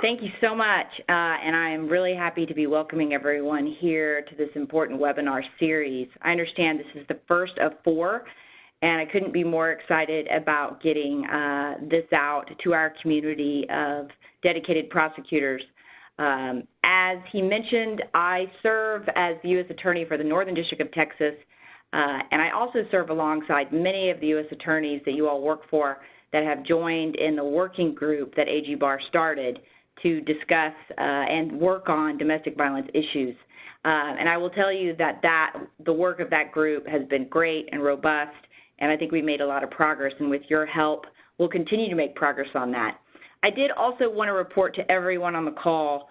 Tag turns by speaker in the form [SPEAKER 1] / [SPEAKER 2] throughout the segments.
[SPEAKER 1] Thank you so much, and I am really happy to be welcoming everyone here to this important webinar series. I understand this is the first of 4, and I couldn't be more excited about getting this out to our community of dedicated prosecutors. As he mentioned, I serve as the U.S. Attorney for the Northern District of Texas, and I also serve alongside many of the U.S. attorneys that you all work for that have joined in the working group that AG Barr started to discuss and work on domestic violence issues. And I will tell you that the work of that group has been great and robust, and I think we made a lot of progress, and with your help, we'll continue to make progress on that. I did also want to report to everyone on the call,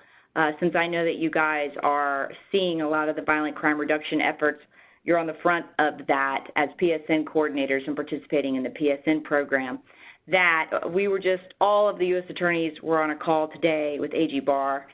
[SPEAKER 1] since I know that you guys are seeing a lot of the violent crime reduction efforts. You're on the front of that as PSN coordinators and participating in the PSN program, that we were just, all of the U.S. attorneys were on a call today with AG Barr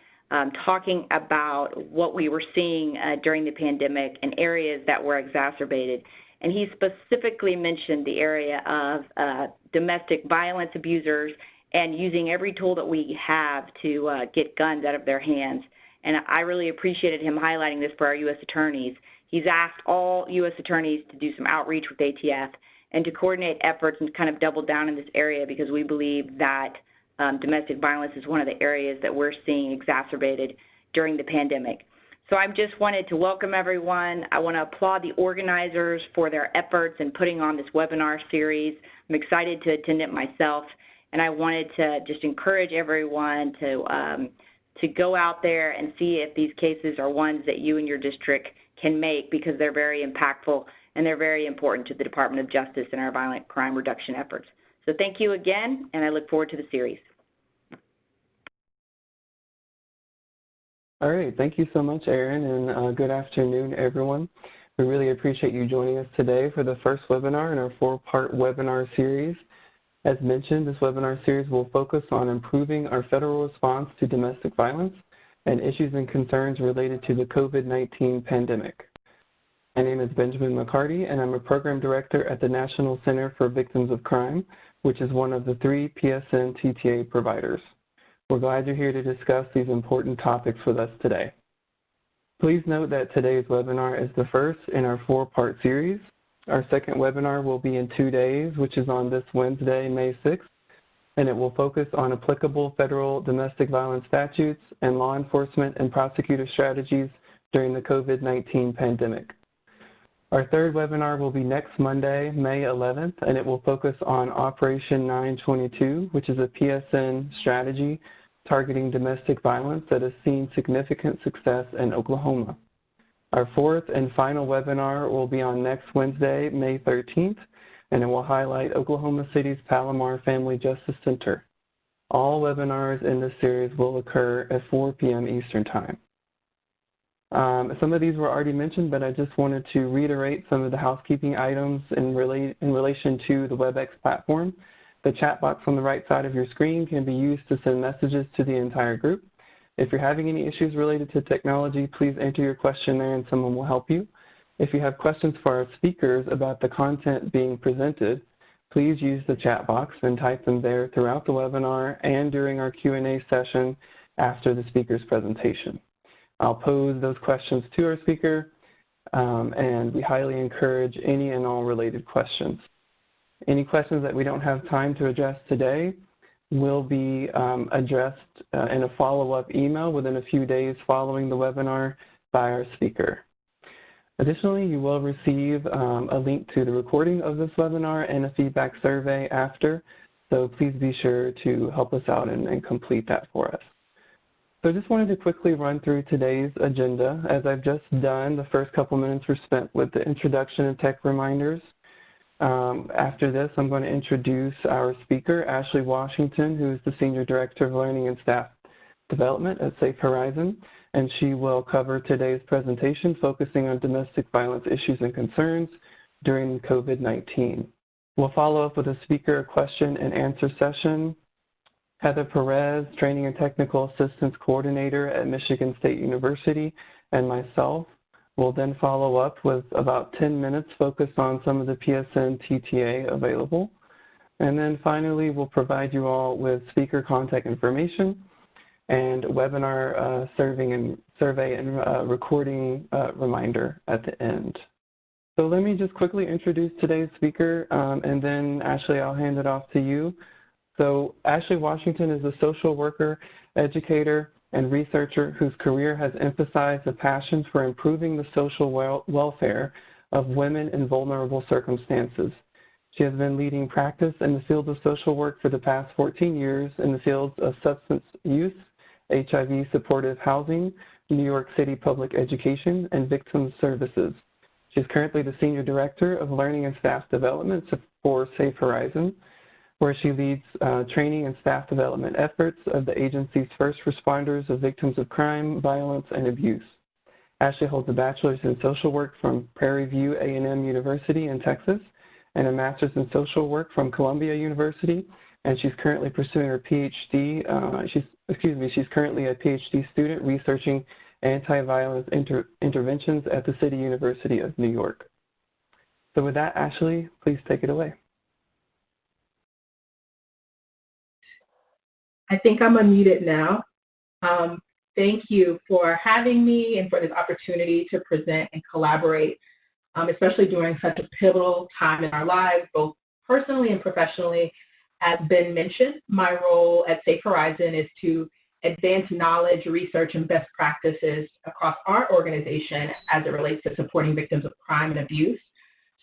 [SPEAKER 1] talking about what we were seeing during the pandemic and areas that were exacerbated. And he specifically mentioned the area of domestic violence abusers and using every tool that we have to get guns out of their hands. And I really appreciated him highlighting this for our U.S. attorneys. He's asked all U.S. attorneys to do some outreach with ATF and to coordinate efforts and kind of double down in this area, because we believe that domestic violence is one of the areas that we're seeing exacerbated during the pandemic. So I just wanted to welcome everyone. I want to applaud the organizers for their efforts in putting on this webinar series. I'm excited to attend it myself, and I wanted to just encourage everyone to go out there and see if these cases are ones that you and your district can make, because they're very impactful and they're very important to the Department of Justice and our violent crime reduction efforts. So thank you again, and I look forward to the series.
[SPEAKER 2] All right, thank you so much, Erin, and good afternoon, everyone. We really appreciate you joining us today for the first webinar in our 4-part webinar series. As mentioned, this webinar series will focus on improving our federal response to domestic violence and issues and concerns related to the COVID-19 pandemic. My name is Benjamin McCarty, and I'm a program director at the National Center for Victims of Crime, which is one of the 3 PSN TTA providers. We're glad you're here to discuss these important topics with us today. Please note that today's webinar is the first in our 4-part series. Our second webinar will be in 2 days, which is on this Wednesday, May 6th, and it will focus on applicable federal domestic violence statutes and law enforcement and prosecutor strategies during the COVID-19 pandemic. Our third webinar will be next Monday, May 11th, and it will focus on Operation 922, which is a PSN strategy targeting domestic violence that has seen significant success in Oklahoma. Our fourth and final webinar will be on next Wednesday, May 13th, and it will highlight Oklahoma City's Palomar Family Justice Center. All webinars in this series will occur at 4 p.m. Eastern Time. Some of these were already mentioned, but I just wanted to reiterate some of the housekeeping items in relation to the WebEx platform. The chat box on the right side of your screen can be used to send messages to the entire group. If you're having any issues related to technology, please enter your question there and someone will help you. If you have questions for our speakers about the content being presented, please use the chat box and type them there throughout the webinar and during our Q&A session after the speaker's presentation. I'll pose those questions to our speaker, and we highly encourage any and all related questions. Any questions that we don't have time to address today will be addressed in a follow-up email within a few days following the webinar by our speaker. Additionally, you will receive a link to the recording of this webinar and a feedback survey after, so please be sure to help us out and complete that for us. So I just wanted to quickly run through today's agenda. As I've just done, the first couple minutes were spent with the introduction and tech reminders. After this, I'm going to introduce our speaker, Ashleigh Washington, who is the Senior Director of Learning and Staff Development at Safe Horizon, and she will cover today's presentation focusing on domestic violence issues and concerns during COVID-19. We'll follow up with a speaker question and answer session. Heather Perez, Training and Technical Assistance Coordinator at Michigan State University, and myself will then follow up with about 10 minutes focused on some of the PSN TTA available. And then finally, we'll provide you all with speaker contact information and webinar survey and recording reminder at the end. So let me just quickly introduce today's speaker, and then Ashleigh, I'll hand it off to you. So Ashleigh Washington is a social worker, educator, and researcher whose career has emphasized the passion for improving the social welfare of women in vulnerable circumstances. She has been leading practice in the field of social work for the past 14 years in the fields of substance use, HIV supportive housing, New York City public education, and victim services. She is currently the Senior Director of Learning and Staff Development for Safe Horizon, where she leads training and staff development efforts of the agency's first responders of victims of crime, violence, and abuse. Ashleigh holds a bachelor's in social work from Prairie View A&M University in Texas and a master's in social work from Columbia University, and she's currently pursuing her PhD. She's currently a PhD student researching anti-violence interventions at the City University of New York. So with that, Ashleigh, please take it away.
[SPEAKER 3] I think I'm unmuted now. Thank you for having me and for this opportunity to present and collaborate, especially during such a pivotal time in our lives, both personally and professionally. As been mentioned, my role at Safe Horizon is to advance knowledge, research, and best practices across our organization as it relates to supporting victims of crime and abuse.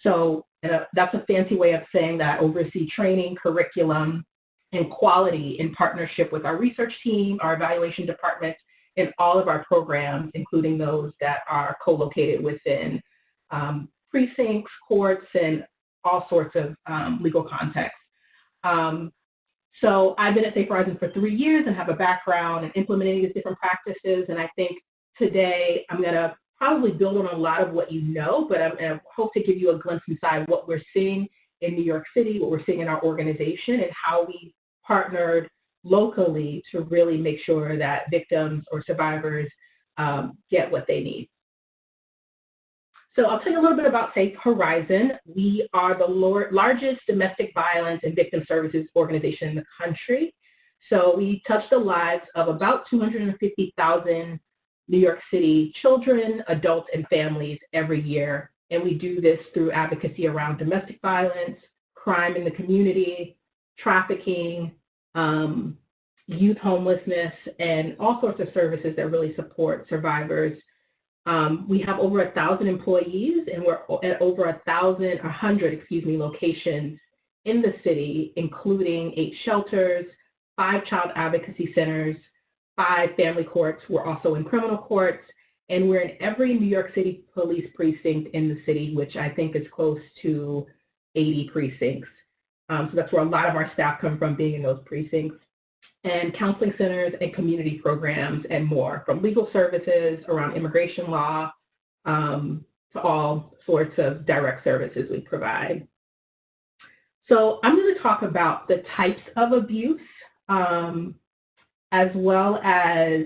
[SPEAKER 3] So that's a fancy way of saying that I oversee training, curriculum, and quality in partnership with our research team, our evaluation department, and all of our programs, including those that are co-located within precincts, courts, and all sorts of legal contexts. So I've been at Safe Horizon for 3 years and have a background in implementing these different practices, and I think today I'm going to probably build on a lot of what you know, but I hope to give you a glimpse inside what we're seeing in New York City, what we're seeing in our organization, and how we partnered locally to really make sure that victims or survivors get what they need. So I'll tell you a little bit about Safe Horizon. We are the largest domestic violence and victim services organization in the country. So we touch the lives of about 250,000 New York City children, adults, and families every year. And we do this through advocacy around domestic violence, crime in the community, trafficking, youth homelessness, and all sorts of services that really support survivors. We have over 1,000 employees, and we're at over 100 locations in the city, including 8 shelters, 5 child advocacy centers, 5 family courts. We're also in criminal courts, and we're in every New York City police precinct in the city, which I think is close to 80 precincts. So that's where a lot of our staff come from, being in those precincts. And counseling centers and community programs and more, from legal services around immigration law to all sorts of direct services we provide. So I'm going to talk about the types of abuse as well as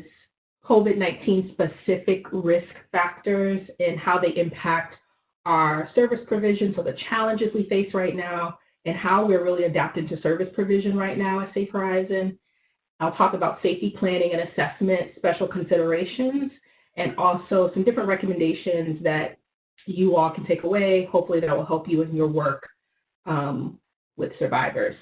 [SPEAKER 3] COVID-19 specific risk factors and how they impact our service provision, so the challenges we face right now and how we're really adapting to service provision right now at Safe Horizon. I'll talk about safety planning and assessment, special considerations, and also some different recommendations that you all can take away, hopefully that will help you in your work with survivors.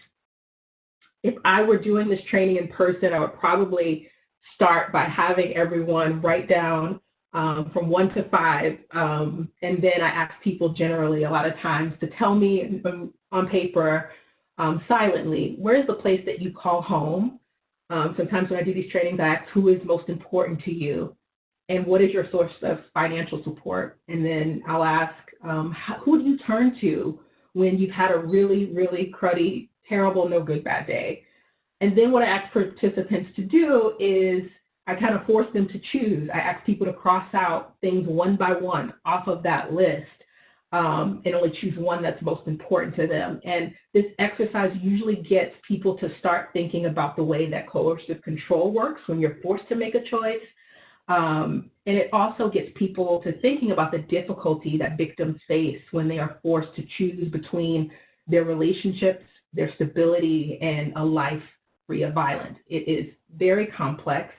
[SPEAKER 3] If I were doing this training in person, I would probably start by having everyone write down from 1 to 5, and then I ask people generally a lot of times to tell me on paper silently, where is the place that you call home? Sometimes when I do these trainings, I ask who is most important to you and what is your source of financial support? And then I'll ask who do you turn to when you've had a really, really cruddy, terrible, no good, bad day? And then what I ask participants to do is I kind of force them to choose. I ask people to cross out things one by one off of that list and only choose one that's most important to them. And this exercise usually gets people to start thinking about the way that coercive control works when you're forced to make a choice. And it also gets people to thinking about the difficulty that victims face when they are forced to choose between their relationships, their stability, and a life free of violence. It is very complex.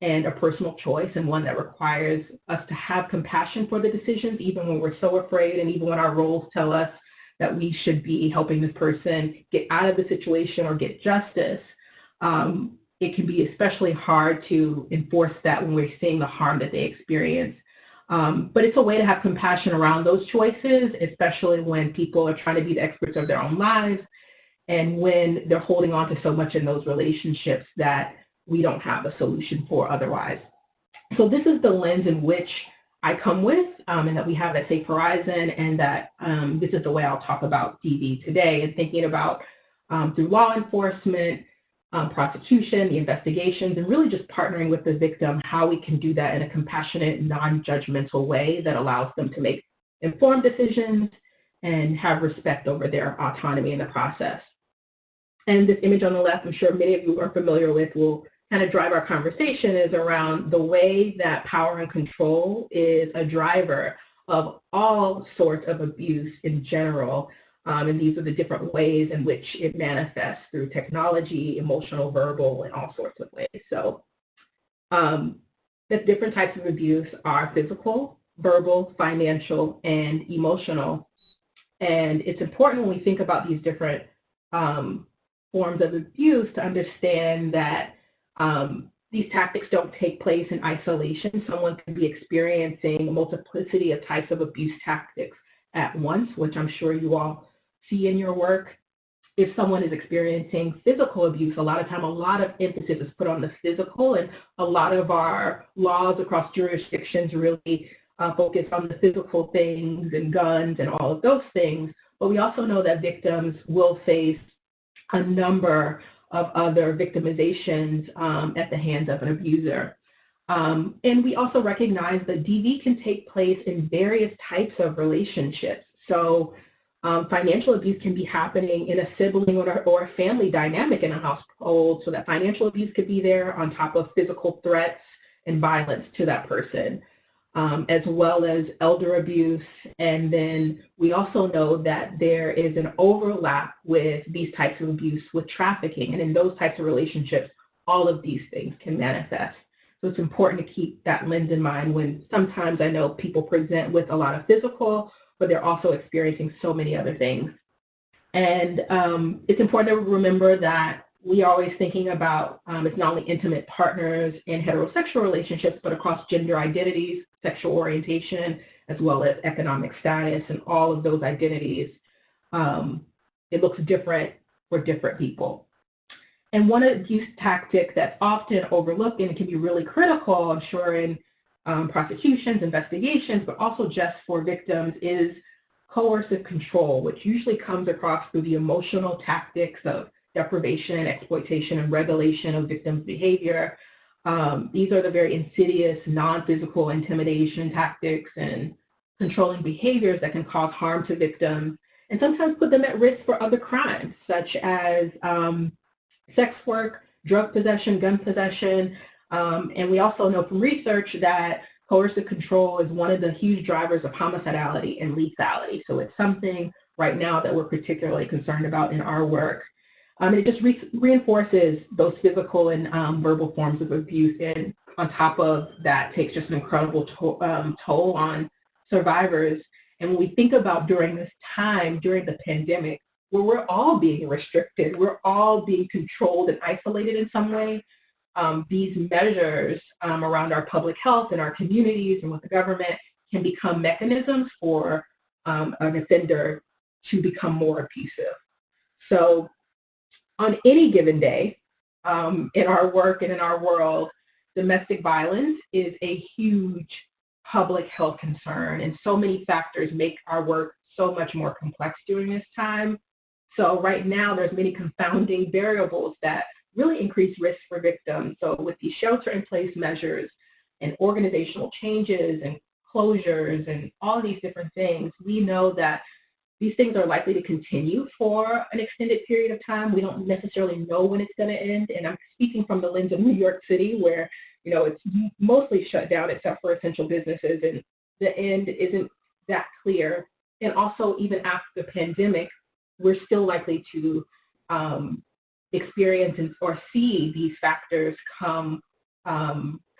[SPEAKER 3] and a personal choice, and one that requires us to have compassion for the decisions, even when we're so afraid, and even when our roles tell us that we should be helping this person get out of the situation or get justice. It can be especially hard to enforce that when we're seeing the harm that they experience. But it's a way to have compassion around those choices, especially when people are trying to be the experts of their own lives and when they're holding on to so much in those relationships that we don't have a solution for otherwise. So this is the lens in which I come with, and that we have at Safe Horizon, and that this is the way I'll talk about DV today, and thinking about through law enforcement, prosecution, the investigations, and really just partnering with the victim, how we can do that in a compassionate, non-judgmental way that allows them to make informed decisions and have respect over their autonomy in the process. And this image on the left, I'm sure many of you are familiar with, will kind of drive our conversation, is around the way that power and control is a driver of all sorts of abuse in general. And these are the different ways in which it manifests through technology, emotional, verbal, and all sorts of ways. So the different types of abuse are physical, verbal, financial, and emotional. And it's important when we think about these different forms of abuse to understand that these tactics don't take place in isolation. Someone can be experiencing a multiplicity of types of abuse tactics at once, which I'm sure you all see in your work. If someone is experiencing physical abuse, a lot of time, a lot of emphasis is put on the physical, and a lot of our laws across jurisdictions really focus on the physical things and guns and all of those things. But we also know that victims will face a number of other victimizations at the hands of an abuser. And we also recognize that DV can take place in various types of relationships. So financial abuse can be happening in a sibling or a family dynamic in a household, so that financial abuse could be there on top of physical threats and violence to that person, as well as elder abuse. And then we also know that there is an overlap with these types of abuse with trafficking. And in those types of relationships, all of these things can manifest. So it's important to keep that lens in mind when sometimes I know people present with a lot of physical, but they're also experiencing so many other things. And it's important to remember that we are always thinking about it's not only intimate partners in heterosexual relationships, but across gender identities, sexual orientation, as well as economic status, and all of those identities. It looks different for different people. And one abuse tactic that's often overlooked and can be really critical, I'm sure, in prosecutions, investigations, but also just for victims, is coercive control, which usually comes across through the emotional tactics of deprivation, exploitation, and regulation of victims' behavior. These are the very insidious non-physical intimidation tactics and controlling behaviors that can cause harm to victims and sometimes put them at risk for other crimes, such as sex work, drug possession, gun possession. And we also know from research that coercive control is one of the huge drivers of homicidality and lethality. So it's something right now that we're particularly concerned about in our work. And it just reinforces those physical and verbal forms of abuse, and on top of that takes just an incredible toll on survivors. And when we think about during this time, during the pandemic, where we're all being restricted, we're all being controlled and isolated in some way, these measures around our public health and our communities and with the government can become mechanisms for an offender to become more abusive. So on any given day, in our work and in our world, domestic violence is a huge public health concern, and so many factors make our work so much more complex during this time. So right now, there's many confounding variables that really increase risk for victims. So with these shelter-in-place measures and organizational changes and closures and all these different things, we know that these things are likely to continue for an extended period of time. We don't necessarily know when it's going to end. And I'm speaking from the lens of New York City, where, you know, it's mostly shut down except for essential businesses, and the end isn't that clear. And also, even after the pandemic, we're still likely to experience or see these factors come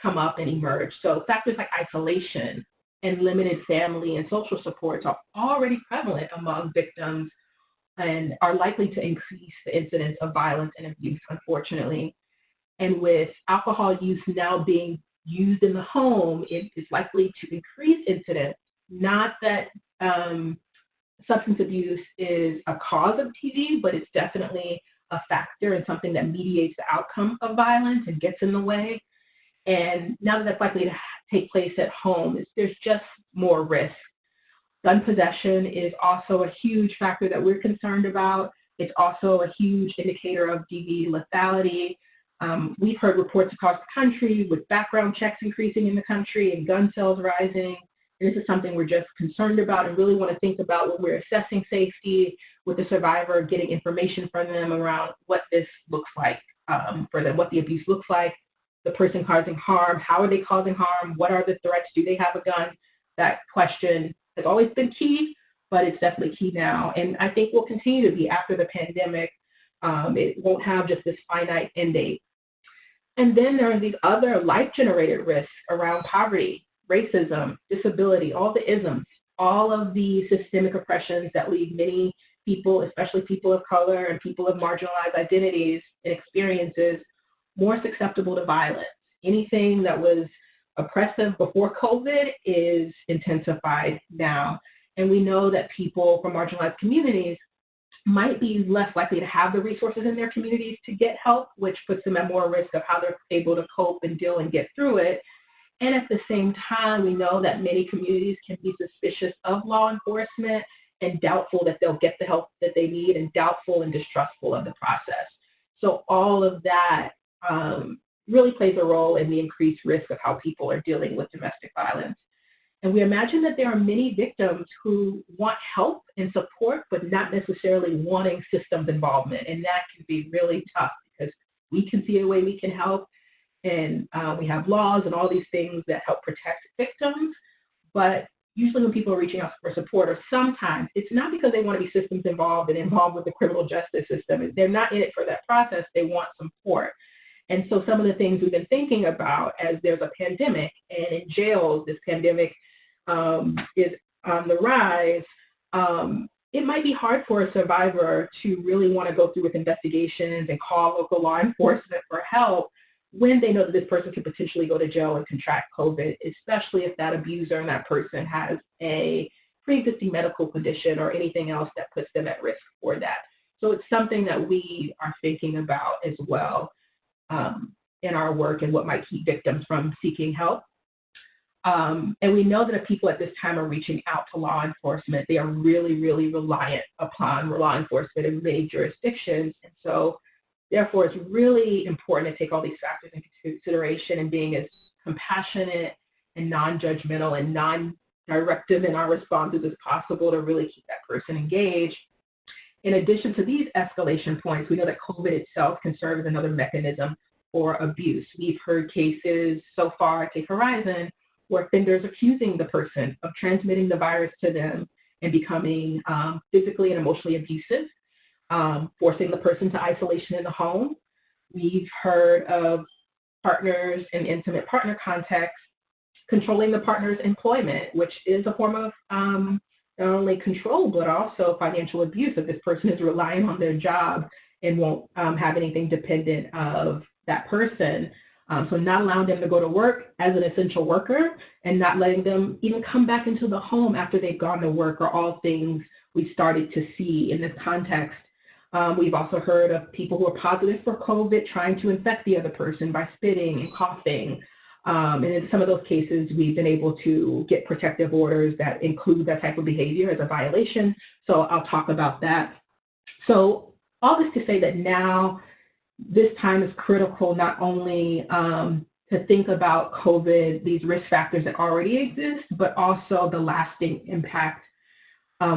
[SPEAKER 3] come up and emerge. So factors like isolation and limited family and social supports are already prevalent among victims and are likely to increase the incidence of violence and abuse, unfortunately. And with alcohol use now being used in the home, it is likely to increase incidence. Not that substance abuse is a cause of TD, but it's definitely a factor and something that mediates the outcome of violence and gets in the way. And now that that's likely to take place at home, there's just more risk. Gun possession is also a huge factor that we're concerned about. It's also a huge indicator of DV lethality. We've heard reports across the country with background checks increasing in the country and gun sales rising. And this is something we're just concerned about and really want to think about when we're assessing safety with the survivor, getting information from them around what this looks like for them, what the abuse looks like, the person causing harm, how are they causing harm, what are the threats, do they have a gun? That question has always been key, but it's definitely key now. And I think will continue to be after the pandemic. It won't have just this finite end date. And then there are these other life-generated risks around poverty, racism, disability, all the isms, all of the systemic oppressions that leave many people, especially people of color and people of marginalized identities and experiences, more susceptible to violence. Anything that was oppressive before COVID is intensified now. And we know that people from marginalized communities might be less likely to have the resources in their communities to get help, which puts them at more risk of how they're able to cope and deal and get through it. And at the same time, we know that many communities can be suspicious of law enforcement and doubtful that they'll get the help that they need and doubtful and distrustful of the process. So all of that really plays a role in the increased risk of how people are dealing with domestic violence. And we imagine that there are many victims who want help and support, but not necessarily wanting systems involvement. And that can be really tough because we can see a way we can help. And we have laws and all these things that help protect victims. But usually when people are reaching out for support, or sometimes it's not because they want to be systems involved and involved with the criminal justice system. They're not in it for that process. They want support. And so some of the things we've been thinking about as there's a pandemic, and in jails, this pandemic is on the rise, it might be hard for a survivor to really want to go through with investigations and call local law enforcement for help when they know that this person could potentially go to jail and contract COVID, especially if that abuser and that person has a pre-existing medical condition or anything else that puts them at risk for that. So it's something that we are thinking about as well in our work and what might keep victims from seeking help. And we know that if people at this time are reaching out to law enforcement, they are really, really reliant upon law enforcement in many jurisdictions. And so therefore, it's really important to take all these factors into consideration and being as compassionate and non-judgmental and non-directive in our responses as possible to really keep that person engaged. In addition to these escalation points, we know that COVID itself can serve as another mechanism for abuse. We've heard cases so far at Cape Horizon where offenders accusing the person of transmitting the virus to them and becoming physically and emotionally abusive, forcing the person to isolation in the home. We've heard of partners in intimate partner context controlling the partner's employment, which is a form of not only control, but also financial abuse if this person is relying on their job and won't have anything dependent of that person. So not allowing them to go to work as an essential worker and not letting them even come back into the home after they've gone to work are all things we started to see in this context. We've also heard of people who are positive for COVID trying to infect the other person by spitting and coughing. And in some of those cases, we've been able to get protective orders that include that type of behavior as a violation. So I'll talk about that. So all this to say that now this time is critical not only to think about COVID, these risk factors that already exist, but also the lasting impact.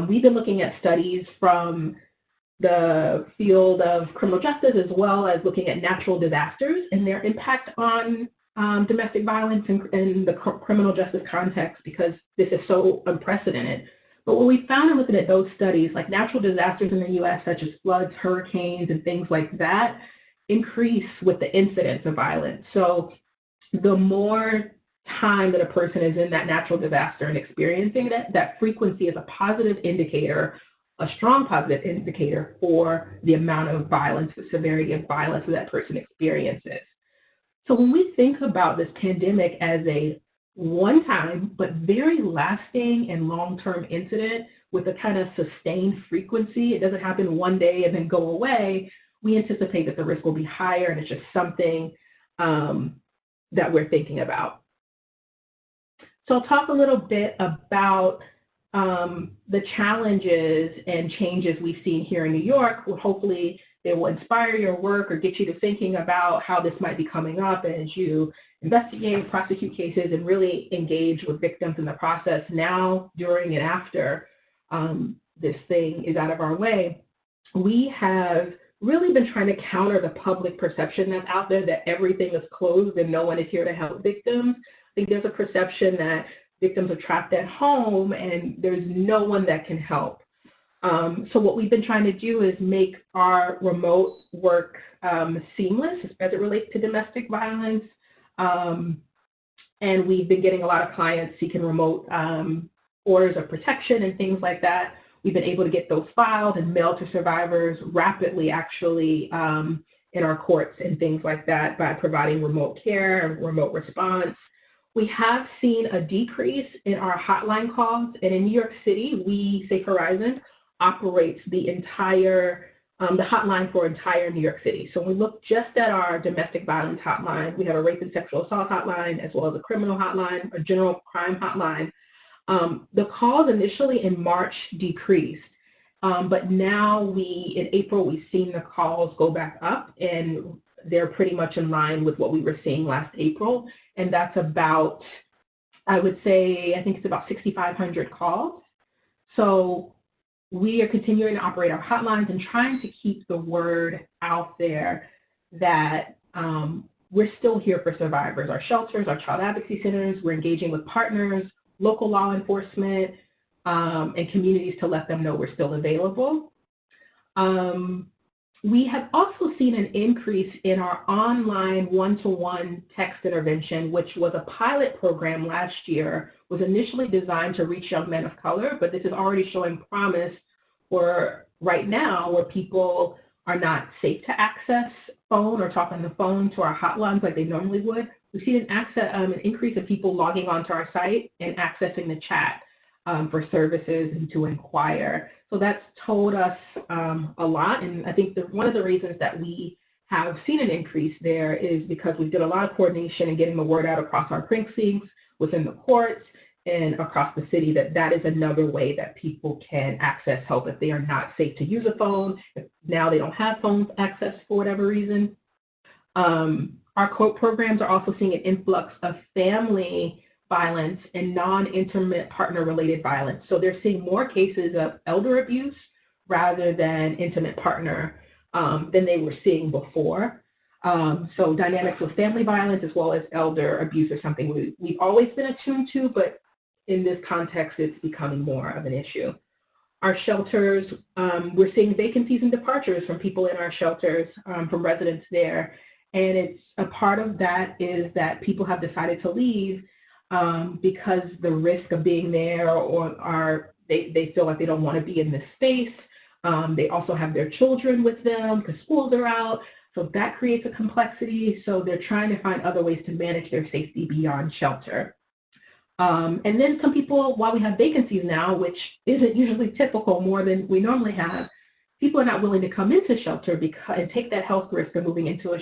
[SPEAKER 3] We've been looking at studies from the field of criminal justice as well as looking at natural disasters and their impact on domestic violence in the criminal justice context, because this is so unprecedented. But what we found in looking at those studies, like natural disasters in the U.S., such as floods, hurricanes, and things like that, increase with the incidence of violence. So the more time that a person is in that natural disaster and experiencing it, that frequency is a positive indicator, a strong positive indicator for the amount of violence, the severity of violence that person experiences. So when we think about this pandemic as a one-time but very lasting and long-term incident with a kind of sustained frequency, it doesn't happen one day and then go away, we anticipate that the risk will be higher, and it's just something that we're thinking about. So I'll talk a little bit about the challenges and changes we've seen here in New York. Well, hopefully they will inspire your work or get you to thinking about how this might be coming up as you investigate, prosecute cases, and really engage with victims in the process now, during, and after this thing is out of our way. We have really been trying to counter the public perception that's out there that everything is closed and no one is here to help victims. I think there's a perception that victims are trapped at home and there's no one that can help. So what we've been trying to do is make our remote work seamless as it relates to domestic violence. And we've been getting a lot of clients seeking remote orders of protection and things like that. We've been able to get those filed and mailed to survivors rapidly, actually, in our courts and things like that by providing remote care and remote response. We have seen a decrease in our hotline calls, and in New York City, we, Safe Horizon, operates the entire, the hotline for entire New York City. So when we look just at our domestic violence hotline, we have a rape and sexual assault hotline, as well as a criminal hotline, a general crime hotline. The calls initially in March decreased, but now in April, we've seen the calls go back up, and they're pretty much in line with what we were seeing last April. And that's about, I would say, I think it's about 6,500 calls. So we are continuing to operate our hotlines and trying to keep the word out there that we're still here for survivors. Our shelters, our child advocacy centers, we're engaging with partners, local law enforcement, and communities to let them know we're still available. We have also seen an increase in our online one-to-one text intervention, which was a pilot program last year, was initially designed to reach young men of color, but this is already showing promise for right now where people are not safe to access phone or talk on the phone to our hotlines like they normally would. We've seen an increase in people logging onto our site and accessing the chat for services and to inquire. So that's told us a lot, and I think one of the reasons that we have seen an increase there is because we did a lot of coordination and getting the word out across our precincts, within the courts, and across the city that is another way that people can access help if they are not safe to use a phone, if now they don't have phone access for whatever reason. Our court programs are also seeing an influx of family violence and non-intimate partner-related violence. So they're seeing more cases of elder abuse rather than intimate partner than they were seeing before. So dynamics of family violence as well as elder abuse is something we've always been attuned to, but in this context, it's becoming more of an issue. Our shelters, we're seeing vacancies and departures from people in our shelters, from residents there. And it's a part of that is that people have decided to leave because the risk of being there or they feel like they don't want to be in this space. They also have their children with them because schools are out. So that creates a complexity. So they're trying to find other ways to manage their safety beyond shelter. And then some people, while we have vacancies now, which isn't usually typical more than we normally have, people are not willing to come into shelter and take that health risk of moving into a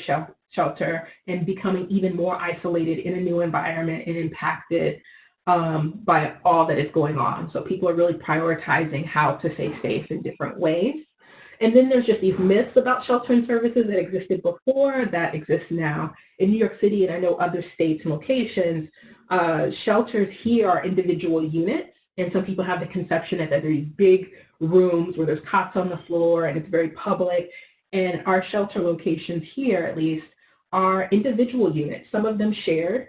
[SPEAKER 3] shelter and becoming even more isolated in a new environment and impacted by all that is going on. So people are really prioritizing how to stay safe in different ways. And then there's just these myths about sheltering services that existed before that exist now. In New York City, and I know other states and locations, shelters here are individual units, and some people have the conception that there are these big rooms where there's cots on the floor and it's very public. And our shelter locations here, at least, are individual units. Some of them shared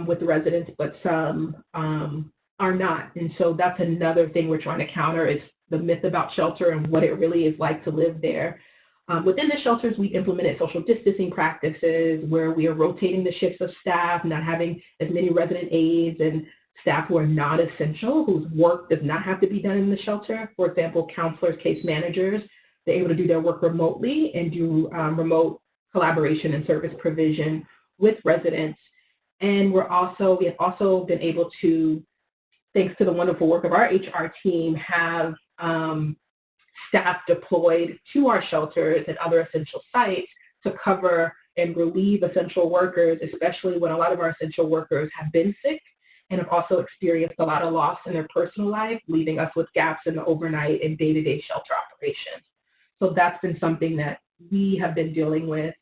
[SPEAKER 3] with the residents, but some are not. And so that's another thing we're trying to counter is the myth about shelter and what it really is like to live there. Within the shelters, we implemented social distancing practices where we are rotating the shifts of staff, not having as many resident aides and staff who are non-essential, whose work does not have to be done in the shelter. For example, counselors, case managers, they're able to do their work remotely and do remote collaboration and service provision with residents. And we have also been able to, thanks to the wonderful work of our HR team, have staff deployed to our shelters and other essential sites to cover and relieve essential workers, especially when a lot of our essential workers have been sick and have also experienced a lot of loss in their personal life, leaving us with gaps in the overnight and day-to-day shelter operations. So that's been something that we have been dealing with.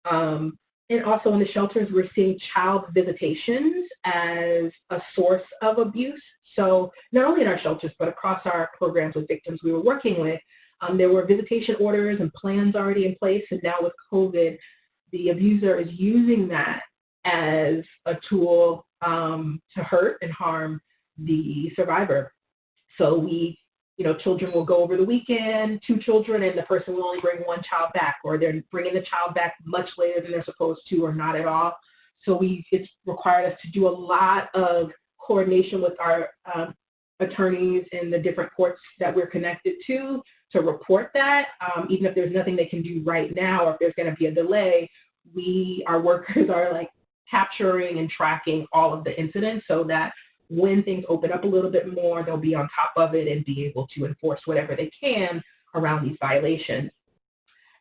[SPEAKER 3] And also in the shelters, we're seeing child visitations as a source of abuse. So not only in our shelters, but across our programs with victims we were working with, there were visitation orders and plans already in place. And now with COVID, the abuser is using that as a tool to hurt and harm the survivor. So children will go over the weekend, 2 children, and the person will only bring 1 child back, or they're bringing the child back much later than they're supposed to, or not at all. So it's required us to do a lot of coordination with our attorneys in the different courts that we're connected to report that. Even if there's nothing they can do right now, or if there's going to be a delay, our workers are like capturing and tracking all of the incidents so that when things open up a little bit more, they'll be on top of it and be able to enforce whatever they can around these violations.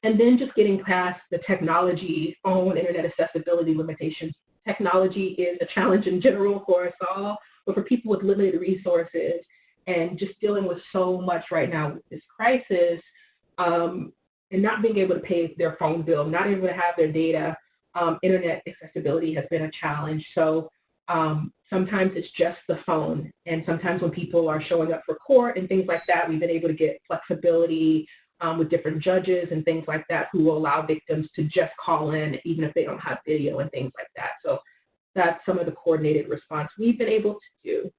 [SPEAKER 3] And then just getting past the technology, phone, internet accessibility limitations. Technology is a challenge in general for us all, but for people with limited resources and just dealing with so much right now with this crisis, and not being able to pay their phone bill, not able to have their data, internet accessibility has been a challenge. So sometimes it's just the phone, and sometimes when people are showing up for court and things like that, we've been able to get flexibility with different judges and things like that who will allow victims to just call in even if they don't have video and things like that. So that's some of the coordinated response we've been able to do.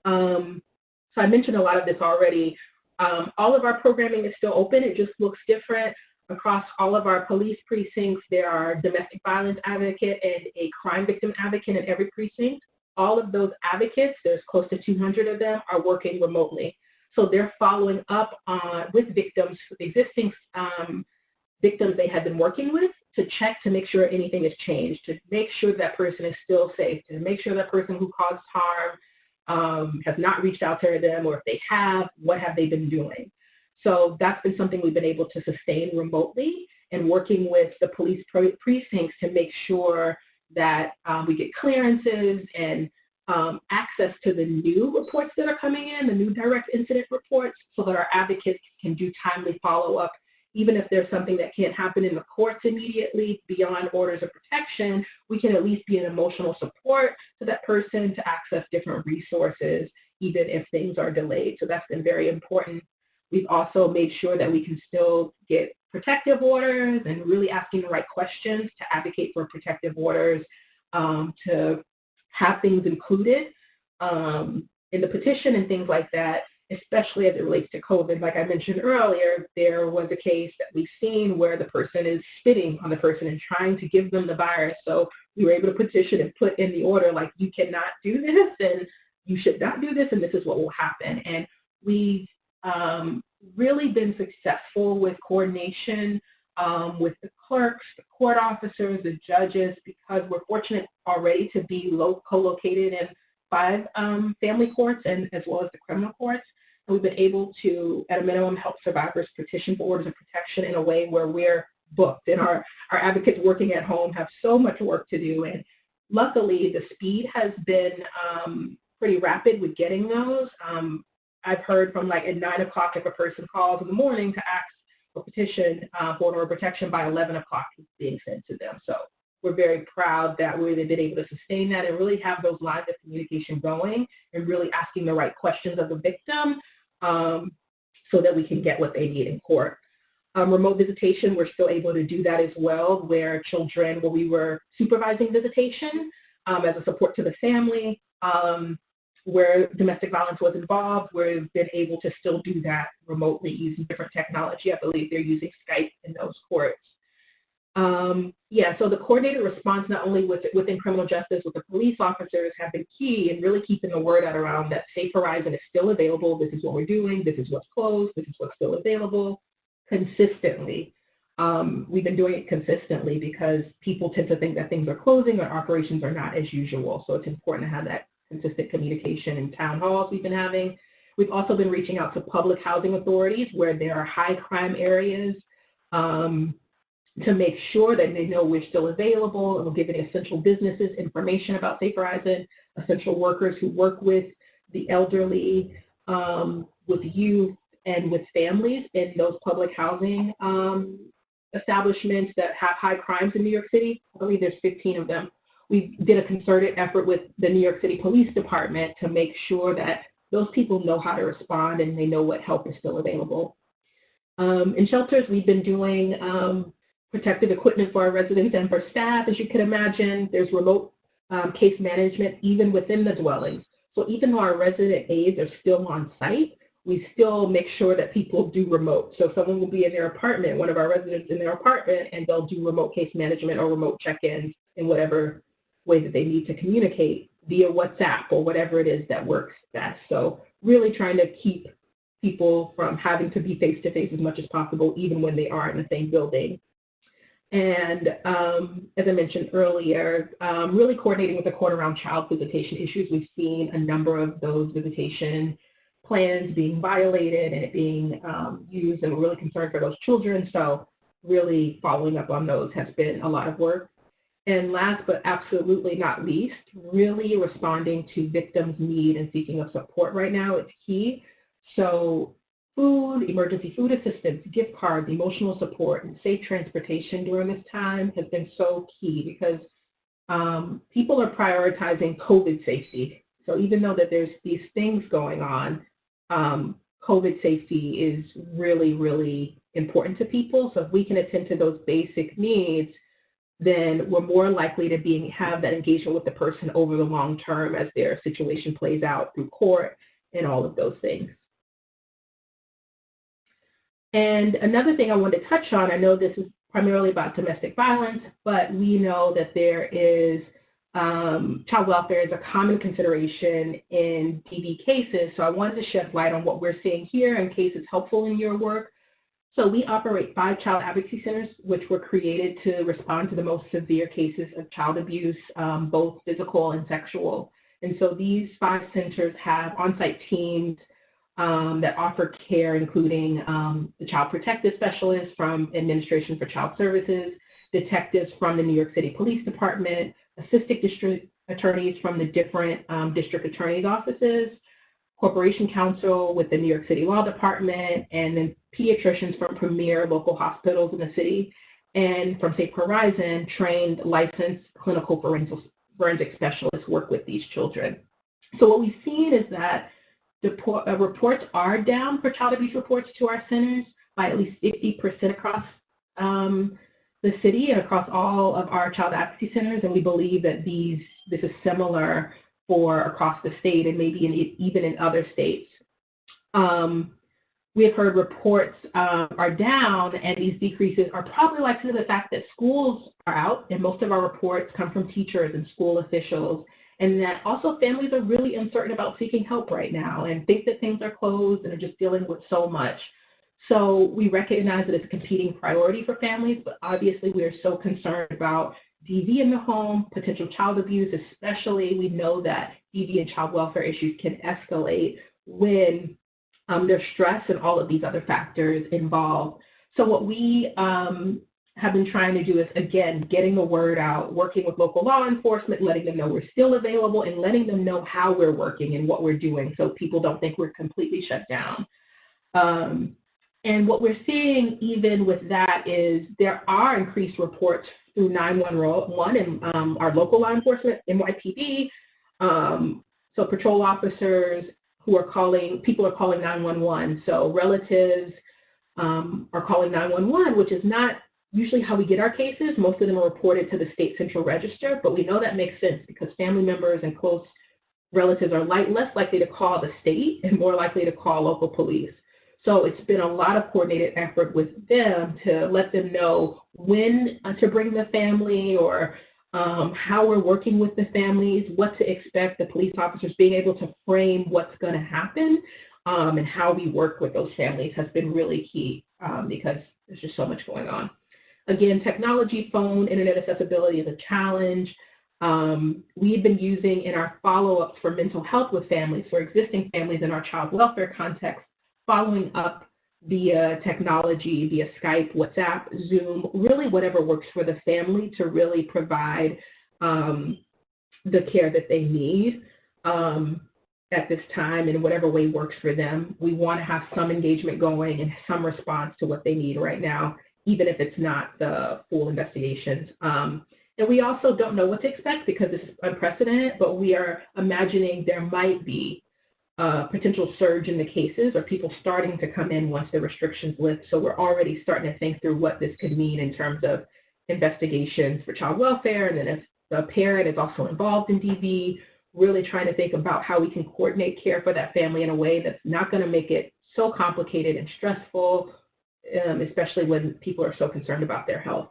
[SPEAKER 3] So I mentioned a lot of this already. All of our programming is still open. It just looks different. Across all of our police precincts, there are domestic violence advocate and a crime victim advocate in every precinct. All of those advocates, there's close to 200 of them, are working remotely. So they're following up with victims, existing victims they had been working with, to check to make sure anything has changed, to make sure that person is still safe, to make sure that person who caused harm has not reached out to them, or if they have, what have they been doing? So that's been something we've been able to sustain remotely, and working with the police precincts to make sure that we get clearances and access to the new reports that are coming in, the new direct incident reports, so that our advocates can do timely follow-up. Even if there's something that can't happen in the courts immediately beyond orders of protection, we can at least be an emotional support to that person to access different resources, even if things are delayed. So that's been very important. We've also made sure that we can still get protective orders, and really asking the right questions to advocate for protective orders, to have things included in the petition and things like that, especially as it relates to COVID. Like I mentioned earlier, there was a case that we've seen where the person is spitting on the person and trying to give them the virus. So we were able to petition and put in the order, like, you cannot do this, and you should not do this, and this is what will happen. And we've really been successful with coordination with the clerks, the court officers, the judges, because we're fortunate already to be co-located in 5 family courts and as well as the criminal courts. And we've been able to, at a minimum, help survivors petition for orders of protection in a way where we're booked, and our advocates working at home have so much work to do. And luckily, the speed has been pretty rapid with getting those. I've heard from, like, at 9 o'clock, if a person calls in the morning to ask for petition for order of protection, by 11 o'clock it's being sent to them. So we're very proud that we've been able to sustain that and really have those lines of communication going, and really asking the right questions of the victim so that we can get what they need in court. Remote visitation, we're still able to do that as well, where we were supervising visitation as a support to the family. where domestic violence was involved, we've been able to still do that remotely using different technology. I believe they're using Skype in those courts. So the coordinated response, not only within criminal justice, with the police officers, have been key in really keeping the word out around that Safe Horizon is still available. This is what we're doing. This is what's closed. This is what's still available consistently. We've been doing it consistently because people tend to think that things are closing or operations are not as usual. So it's important to have that consistent communication in town halls we've been having. We've also been reaching out to public housing authorities where there are high crime areas, to make sure that they know we're still available, and we're giving essential businesses information about Safe Horizon, essential workers who work with the elderly, with youth, and with families in those public housing establishments that have high crimes in New York City. I believe there's 15 of them. We did a concerted effort with the New York City Police Department to make sure that those people know how to respond and they know what help is still available. In shelters, we've been doing protective equipment for our residents and for staff. As you can imagine, there's remote case management even within the dwellings. So even though our resident aides are still on site, we still make sure that people do remote. So someone will be in their apartment, one of our residents in their apartment, and they'll do remote case management or remote check-ins in whatever way that they need to communicate via WhatsApp or whatever it is that works best. So really trying to keep people from having to be face-to-face as much as possible, even when they are in the same building. And as I mentioned earlier, really coordinating with the court around child visitation issues. We've seen a number of those visitation plans being violated and it being used, and we're really concerned for those children. So really following up on those has been a lot of work. And last but absolutely not least, really responding to victims' need and seeking of support right now. It's key. So food, emergency food assistance, gift cards, emotional support, and safe transportation during this time has been so key because people are prioritizing COVID safety. So even though that there's these things going on, COVID safety is really, really important to people. So if we can attend to those basic needs, then we're more likely to have that engagement with the person over the long term as their situation plays out through court and all of those things. And another thing I wanted to touch on, I know this is primarily about domestic violence, but we know that there is child welfare is a common consideration in DV cases. So I wanted to shed light on what we're seeing here in case it's helpful in your work. So we operate 5 child advocacy centers, which were created to respond to the most severe cases of child abuse, both physical and sexual. And so these 5 centers have on-site teams that offer care, including the child protective specialist from Administration for Child Services, detectives from the New York City Police Department, assistant district attorneys from the different district attorney's offices, corporation counsel with the New York City Law Department, and then pediatricians from premier local hospitals in the city, and from Safe Horizon, trained licensed clinical forensic specialists work with these children. So what we've seen is that reports are down for child abuse reports to our centers by at least 50% across the city and across all of our child advocacy centers, and we believe that this is similar for across the state and maybe even in other states. We have heard reports are down, and these decreases are probably likely to the fact that schools are out, and most of our reports come from teachers and school officials, and that also families are really uncertain about seeking help right now and think that things are closed and are just dealing with so much. So we recognize that it's a competing priority for families, but obviously we are so concerned about DV in the home, potential child abuse, especially we know that DV and child welfare issues can escalate when there's stress and all of these other factors involved. So what we have been trying to do is, again, getting the word out, working with local law enforcement, letting them know we're still available and letting them know how we're working and what we're doing so people don't think we're completely shut down. And what we're seeing even with that is there are increased reports through 911 and our local law enforcement, NYPD. So patrol officers who are calling, people are calling 911. So relatives are calling 911, which is not usually how we get our cases. Most of them are reported to the state central register, but we know that makes sense because family members and close relatives are less likely to call the state and more likely to call local police. So it's been a lot of coordinated effort with them to let them know when to bring the family, or how we're working with the families, what to expect, the police officers being able to frame what's going to happen, and how we work with those families has been really key, because there's just so much going on. Again, technology, phone, internet accessibility is a challenge. We've been using in our follow-ups for mental health with families, for existing families in our child welfare context, following up via technology, via Skype, WhatsApp, Zoom, really whatever works for the family to really provide the care that they need at this time in whatever way works for them. We want to have some engagement going and some response to what they need right now, even if it's not the full investigations. And we also don't know what to expect because this is unprecedented, but we are imagining there might be a potential surge in the cases or people starting to come in once the restrictions lift. So we're already starting to think through what this could mean in terms of investigations for child welfare. And then if the parent is also involved in DV, really trying to think about how we can coordinate care for that family in a way that's not going to make it so complicated and stressful, especially when people are so concerned about their health.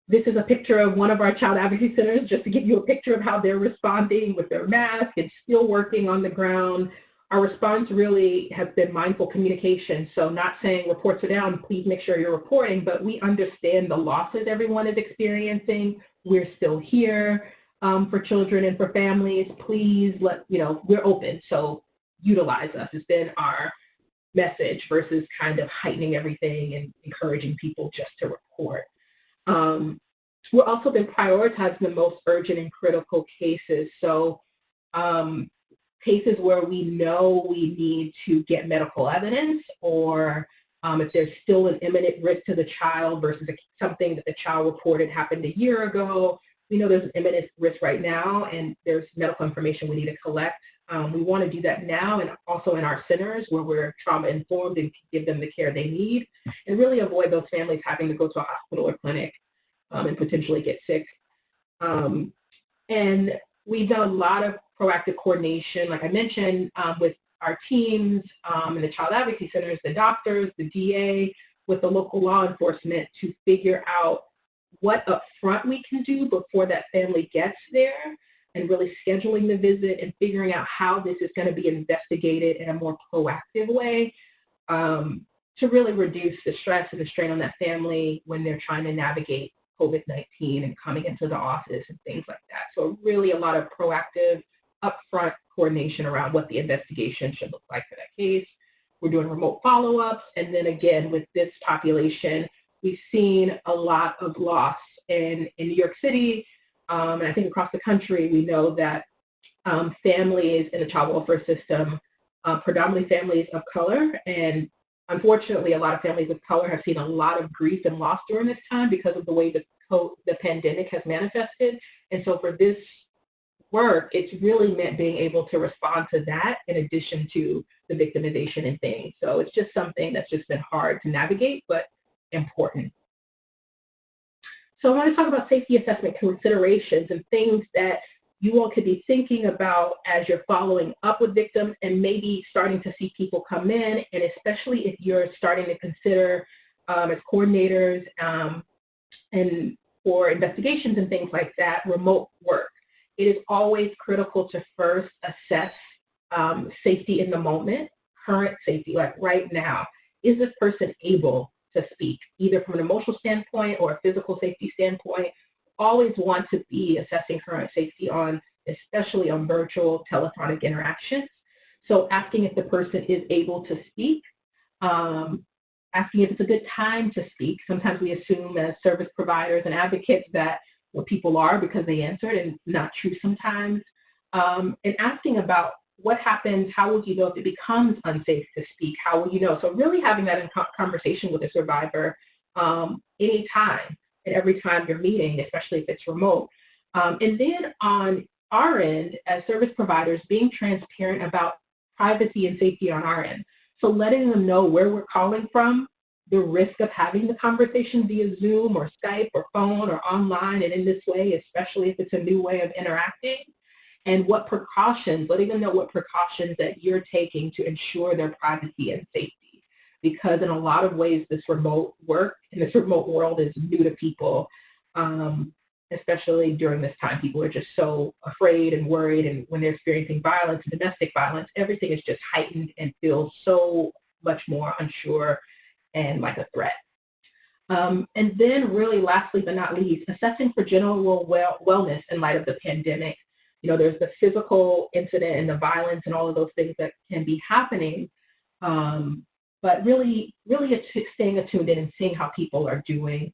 [SPEAKER 3] This is a picture of one of our child advocacy centers, just to give you a picture of how they're responding with their mask and still working on the ground. Our response really has been mindful communication. So not saying reports are down, please make sure you're reporting, but we understand the losses everyone is experiencing. We're still here for children and for families. Please we're open, so utilize us has been our message versus kind of heightening everything and encouraging people just to report. We've also been prioritizing the most urgent and critical cases. So cases where we know we need to get medical evidence, or if there's still an imminent risk to the child versus something that the child reported happened a year ago. We know there's an imminent risk right now and there's medical information we need to collect. We want to do that now and also in our centers where we're trauma informed and give them the care they need, and really avoid those families having to go to a hospital or clinic and potentially get sick. And we've done a lot of proactive coordination, like I mentioned, with our teams in the child advocacy centers, the doctors, the DA, with the local law enforcement to figure out what upfront we can do before that family gets there, and really scheduling the visit and figuring out how this is going to be investigated in a more proactive way to really reduce the stress and the strain on that family when they're trying to navigate COVID-19 and coming into the office and things like that. So really a lot of proactive upfront coordination around what the investigation should look like for that case. We're doing remote follow-ups, and then again with this population, we've seen a lot of loss in New York City, and I think across the country. We know that families in the child welfare system, predominantly families of color, and unfortunately a lot of families of color have seen a lot of grief and loss during this time because of the way the pandemic has manifested. And so for this work, it's really meant being able to respond to that in addition to the victimization and things. So it's just something that's just been hard to navigate, but important. So I want to talk about safety assessment considerations and things that you all could be thinking about as you're following up with victims and maybe starting to see people come in, and especially if you're starting to consider as coordinators and for investigations and things like that, remote work. It is always critical to first assess safety in the moment, current safety, like right now. Is this person able to speak, either from an emotional standpoint or a physical safety standpoint? Always want to be assessing current safety especially on virtual telephonic interactions. So asking if the person is able to speak, asking if it's a good time to speak. Sometimes we assume as service providers and advocates that people are because they answered, and not true sometimes. And asking about what happens, how will you know if it becomes unsafe to speak? How will you know? So really having that conversation with a survivor anytime and every time you're meeting, especially if it's remote. And then on our end, as service providers, being transparent about privacy and safety on our end. So letting them know where we're calling from, the risk of having the conversation via Zoom or Skype or phone or online and in this way, especially if it's a new way of interacting. and what precautions, letting them know what precautions that you're taking to ensure their privacy and safety. Because in a lot of ways, this remote work and this remote world is new to people, especially during this time. People are just so afraid and worried, and when they're experiencing violence, domestic violence, everything is just heightened and feels so much more unsure and like a threat. And then really lastly but not least, assessing for general wellness in light of the pandemic. You know, there's the physical incident and the violence and all of those things that can be happening, but really staying attuned in and seeing how people are doing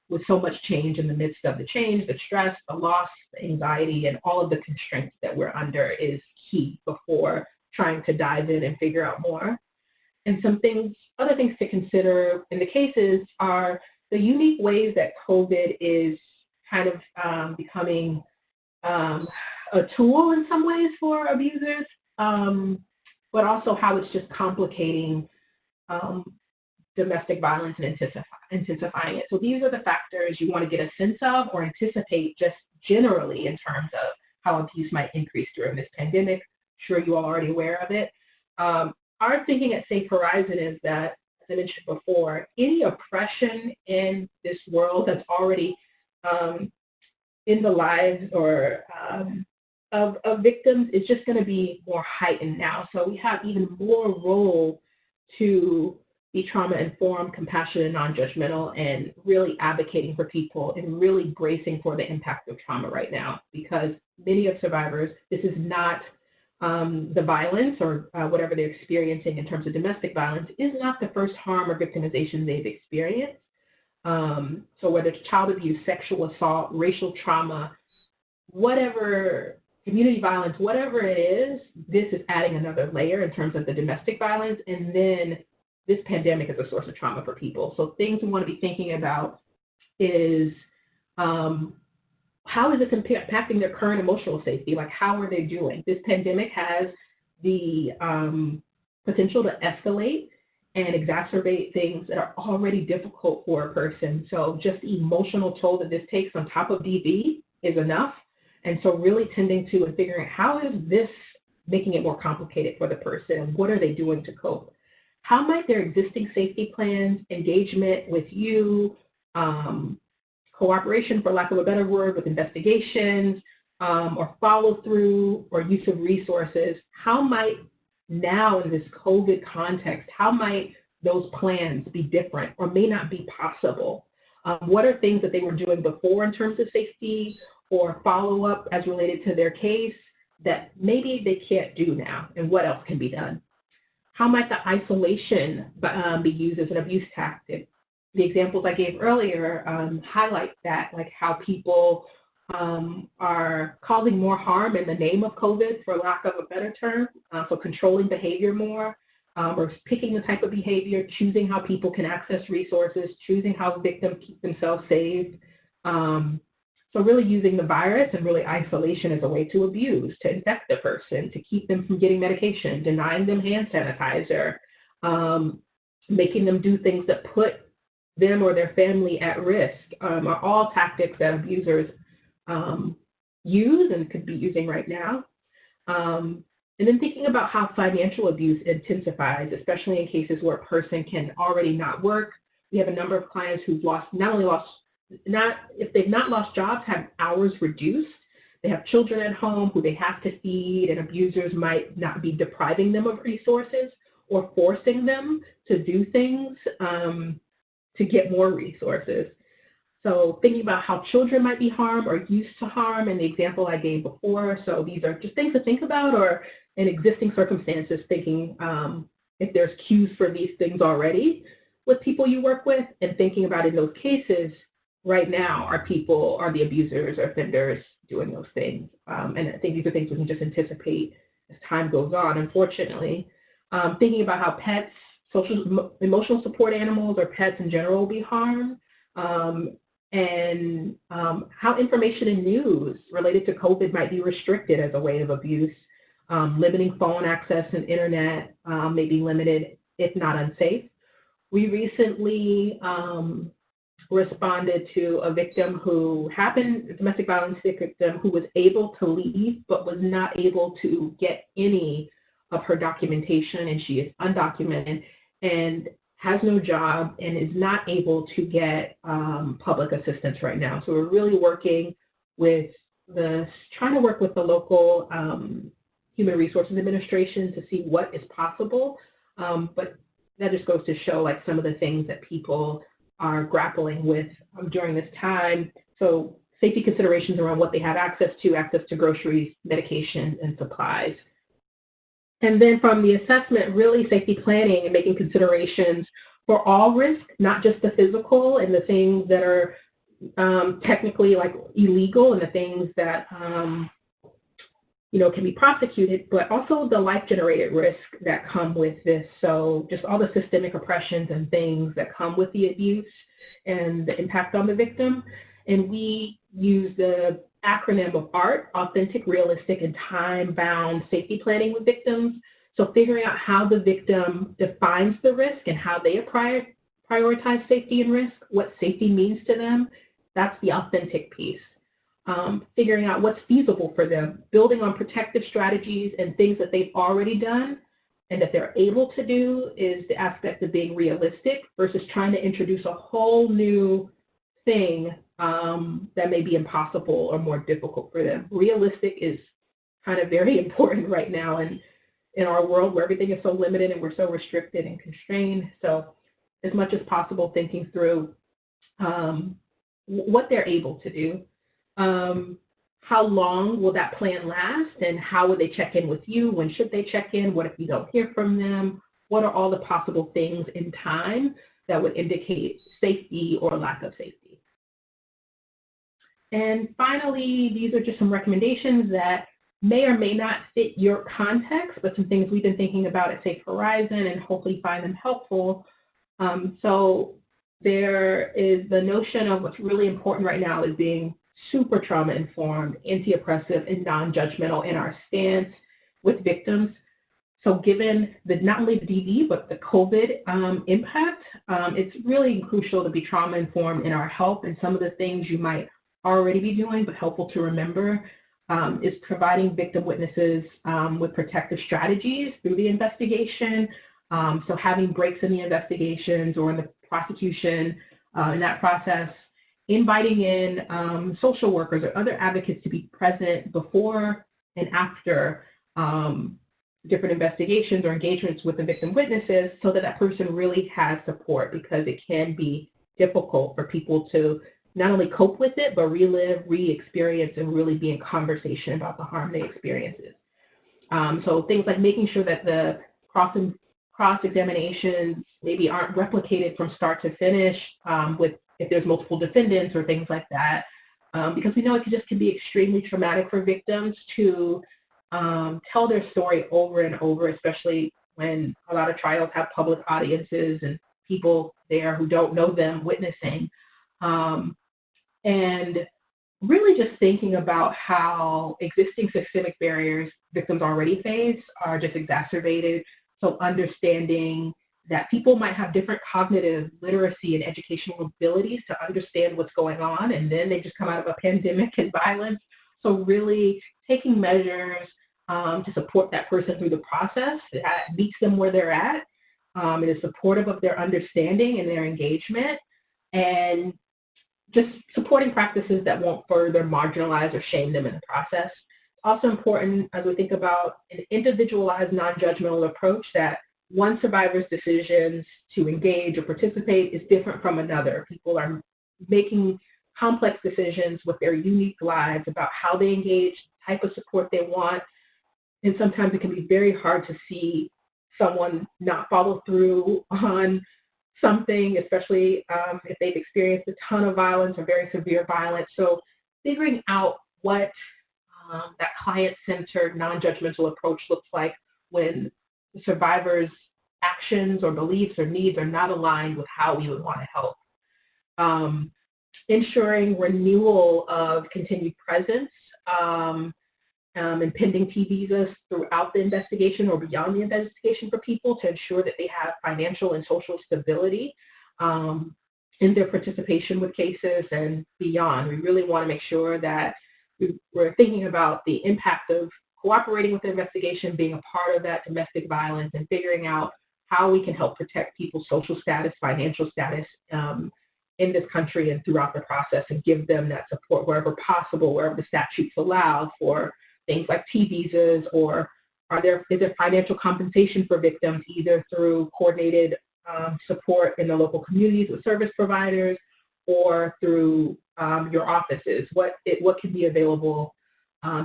[SPEAKER 3] with so much change in the midst of the change, the stress, the loss, the anxiety, and all of the constraints that we're under is key before trying to dive in and figure out more. And some things, other things to consider in the cases are the unique ways that COVID is kind of becoming a tool in some ways for abusers, but also how it's just complicating domestic violence and intensifying it. So these are the factors you want to get a sense of or anticipate just generally in terms of how abuse might increase during this pandemic. I'm sure you all are already aware of it. Our thinking at Safe Horizon is that, as I mentioned before, any oppression in this world that's already in the lives or of victims is just going to be more heightened now. So we have even more role to be trauma-informed, compassionate, non-judgmental, and really advocating for people and really bracing for the impact of trauma right now, because many of survivors, this is not the violence or whatever they're experiencing in terms of domestic violence is not the first harm or victimization they've experienced. So whether it's child abuse, sexual assault, racial trauma, whatever, community violence, whatever it is, this is adding another layer in terms of the domestic violence. And then this pandemic is a source of trauma for people. So things we want to be thinking about is how is it impacting their current emotional safety? Like, how are they doing? This pandemic has the potential to escalate and exacerbate things that are already difficult for a person. So just the emotional toll that this takes on top of DV is enough. And so really tending to and figuring out how is this making it more complicated for the person? What are they doing to cope? How might their existing safety plans, engagement with you, cooperation, for lack of a better word, with investigations, or follow through or use of resources, how might now in this COVID context, how might those plans be different or may not be possible? What are things that they were doing before in terms of safety or follow-up as related to their case that maybe they can't do now, and what else can be done? How might the isolation be used as an abuse tactic? The examples I gave earlier highlight that, like how people are causing more harm in the name of COVID, for lack of a better term, so controlling behavior more, or picking the type of behavior, choosing how people can access resources, choosing how victims keep themselves safe. So really using the virus and really isolation as a way to abuse, to infect the person, to keep them from getting medication, denying them hand sanitizer, making them do things that put them or their family at risk, are all tactics that abusers use and could be using right now. And then thinking about how financial abuse intensifies, especially in cases where a person can already not work. We have a number of clients who've if they've not lost jobs, have hours reduced. They have children at home who they have to feed, and abusers might not be depriving them of resources or forcing them to do things to get more resources. So thinking about how children might be harmed or used to harm in the example I gave before. So these are just things to think about, or in existing circumstances, thinking if there's cues for these things already with people you work with, and thinking about in those cases, right now, are the abusers or offenders doing those things? And I think these are things we can just anticipate as time goes on, unfortunately. Thinking about how pets, emotional support animals, or pets in general will be harmed, and how information and news related to COVID might be restricted as a way of abuse. Limiting phone access and internet may be limited, if not unsafe. We recently responded to a victim who happened, a domestic violence victim who was able to leave but was not able to get any of her documentation, and she is undocumented and has no job and is not able to get public assistance right now. So we're really working with trying to work with the local Human Resources Administration to see what is possible. But that just goes to show like some of the things that people are grappling with during this time. So safety considerations around what they have access to groceries, medication, and supplies. And then from the assessment, really safety planning and making considerations for all risk, not just the physical and the things that are technically like illegal and the things that can be prosecuted, but also the life-generated risk that come with this. So just all the systemic oppressions and things that come with the abuse and the impact on the victim. And we use the acronym of ART, authentic, realistic, and time-bound safety planning with victims. So figuring out how the victim defines the risk and how they prioritize safety and risk, what safety means to them, that's the authentic piece. Figuring out what's feasible for them, building on protective strategies and things that they've already done and that they're able to do is the aspect of being realistic versus trying to introduce a whole new thing that may be impossible or more difficult for them. Realistic is kind of very important right now in our world where everything is so limited and we're so restricted and constrained. So as much as possible thinking through what they're able to do. How long will that plan last and how would they check in with you? When should they check in? What if you don't hear from them? What are all the possible things in time that would indicate safety or lack of safety? And finally, these are just some recommendations that may or may not fit your context, but some things we've been thinking about at Safe Horizon and hopefully find them helpful. So there is the notion of what's really important right now is being super trauma-informed, anti-oppressive, and non-judgmental in our stance with victims. So given not only the DV, but the COVID impact, it's really crucial to be trauma-informed in our help, and some of the things you might already be doing, but helpful to remember, is providing victim witnesses with protective strategies through the investigation. So having breaks in the investigations or in the prosecution in that process, inviting in social workers or other advocates to be present before and after different investigations or engagements with the victim witnesses so that that person really has support, because it can be difficult for people to not only cope with it, but relive, re-experience, and really be in conversation about the harm they experienced. So things like making sure that the cross-examinations maybe aren't replicated from start to finish if there's multiple defendants or things like that, because we know it just can be extremely traumatic for victims to tell their story over and over, especially when a lot of trials have public audiences and people there who don't know them witnessing. And really just thinking about how existing systemic barriers victims already face are just exacerbated. So understanding that people might have different cognitive literacy and educational abilities to understand what's going on, and then they just come out of a pandemic and violence. So really taking measures to support that person through the process that meets them where they're at, and is supportive of their understanding and their engagement, and just supporting practices that won't further marginalize or shame them in the process. Also important as we think about an individualized, non-judgmental approach, that one survivor's decisions to engage or participate is different from another. People are making complex decisions with their unique lives about how they engage, type of support they want, and sometimes it can be very hard to see someone not follow through on something, especially if they've experienced a ton of violence or very severe violence. So figuring out what that client-centered, non-judgmental approach looks like when the survivor's actions or beliefs or needs are not aligned with how we would want to help. Ensuring renewal of continued presence and pending T visas throughout the investigation or beyond the investigation for people to ensure that they have financial and social stability. in their participation with cases and beyond. We really want to make sure that we're thinking about the impact of cooperating with the investigation, being a part of that domestic violence, and figuring out how we can help protect people's social status, financial status in this country and throughout the process, and give them that support wherever possible, wherever the statutes allow, for things like T visas, or is there financial compensation for victims, either through coordinated support in the local communities with service providers, or through your offices. What can be available,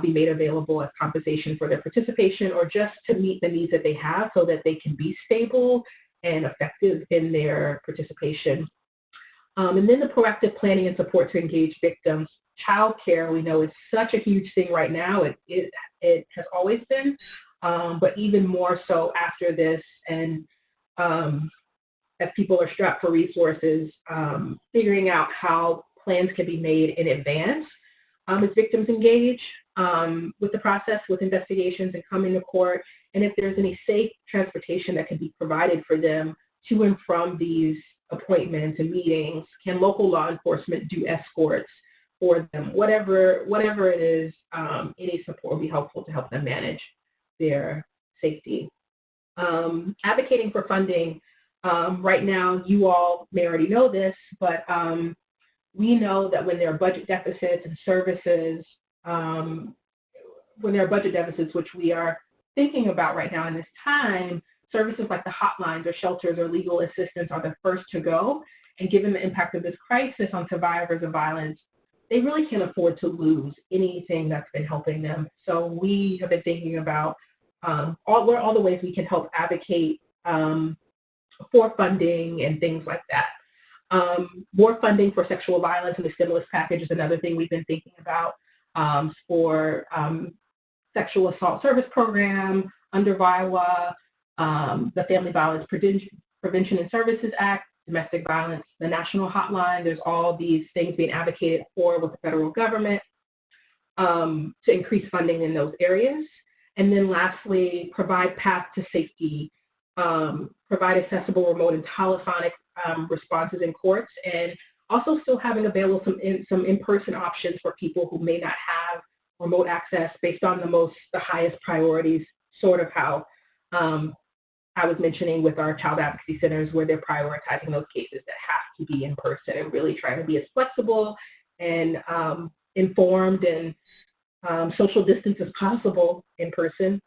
[SPEAKER 3] be made available as compensation for their participation, or just to meet the needs that they have so that they can be stable and effective in their participation. And then the proactive planning and support to engage victims. Child care, we know, is such a huge thing right now. It has always been, but even more so after this, and as people are strapped for resources, figuring out how plans can be made in advance as victims engage with the process, with investigations and coming to court, and if there's any safe transportation that can be provided for them to and from these appointments and meetings. Can local law enforcement do escorts for them? Whatever it is, any support will be helpful to help them manage their safety. Advocating for funding. Right now, you all may already know this, but we know that when there are budget deficits and services, when there are budget deficits, which we are thinking about right now in this time, services like the hotlines or shelters or legal assistance are the first to go. And given the impact of this crisis on survivors of violence, they really can't afford to lose anything that's been helping them. So we have been thinking about all the ways we can help advocate for funding and things like that. More funding for sexual violence and the stimulus package is another thing we've been thinking about, for sexual assault service program under VIWA, the Family Violence Prevention and Services Act, domestic violence, the national hotline. There's all these things being advocated for with the federal government to increase funding in those areas. And then lastly, provide path to safety, provide accessible remote and telephonic responses in courts, and also still having available some in-person options for people who may not have remote access based on the highest priorities, sort of how I was mentioning with our child advocacy centers, where they're prioritizing those cases that have to be in person, and really trying to be as flexible and informed and social distance as possible in person,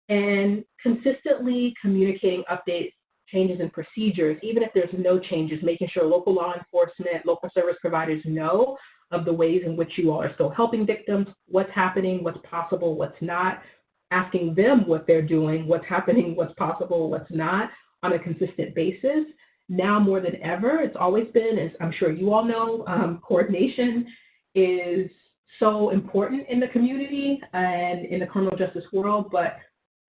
[SPEAKER 3] and consistently communicating updates, changes, and procedures, even if there's no changes, making sure local law enforcement, local service providers know of the ways in which you all are still helping victims, what's happening, what's possible, what's not, asking them what they're doing, what's happening, what's possible, what's not, on a consistent basis. Now more than ever, it's always been, as I'm sure you all know, coordination is so important in the community and in the criminal justice world, but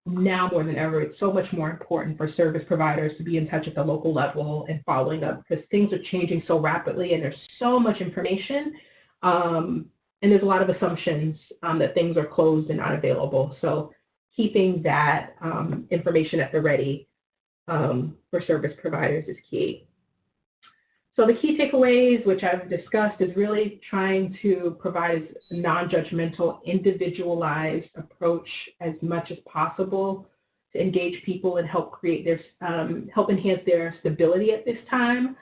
[SPEAKER 3] now more than ever, it's so much more important for service providers to be in touch at the local level and following up, because things are changing so rapidly and there's so much information, and there's a lot of assumptions that things are closed and not available. So keeping that information at the ready for service providers is key. So the key takeaways, which I've discussed, is really trying to provide a non-judgmental, individualized approach as much as possible to engage people and help create their, help enhance their stability at this time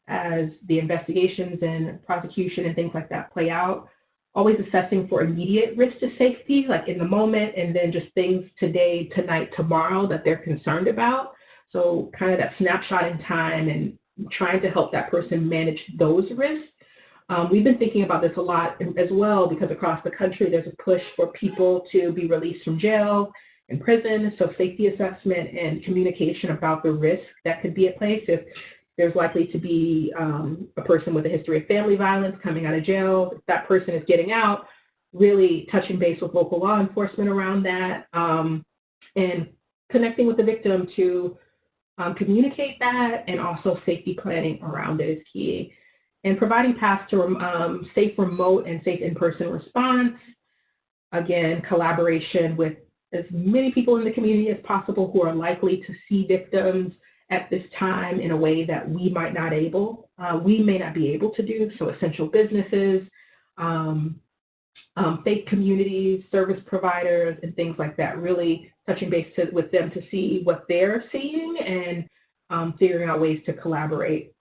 [SPEAKER 3] as the investigations and prosecution and things like that play out. Always assessing for immediate risk to safety, like in the moment, and then just things today, tonight, tomorrow that they're concerned about. So kind of that snapshot in time and trying to help that person manage those risks. We've been thinking about this a lot as well, because across the country there's a push for people to be released from jail and prison, so safety assessment and communication about the risk that could be at place if there's likely to be a person with a history of family violence coming out of jail. If that person is getting out, really touching base with local law enforcement around that, and connecting with the victim to communicate that, and also safety planning around it is key. And providing paths to safe remote and safe in-person response. Again, collaboration with as many people in the community as possible who are likely to see victims at this time in a way that we may not be able to do. So essential businesses, faith communities, service providers, and things like that, really touching base with them to see what they're seeing and figuring out ways to collaborate.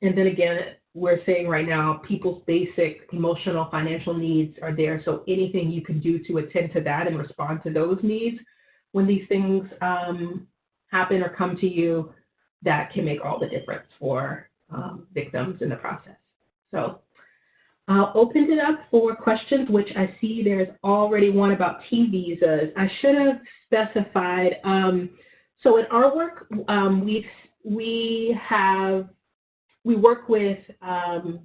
[SPEAKER 3] And then again, we're saying right now, people's basic emotional, financial needs are there. So anything you can do to attend to that and respond to those needs when these things happen or come to you, that can make all the difference for victims in the process. So I'll open it up for questions, which I see there's already one about T visas. I should have specified. So in our work, we work with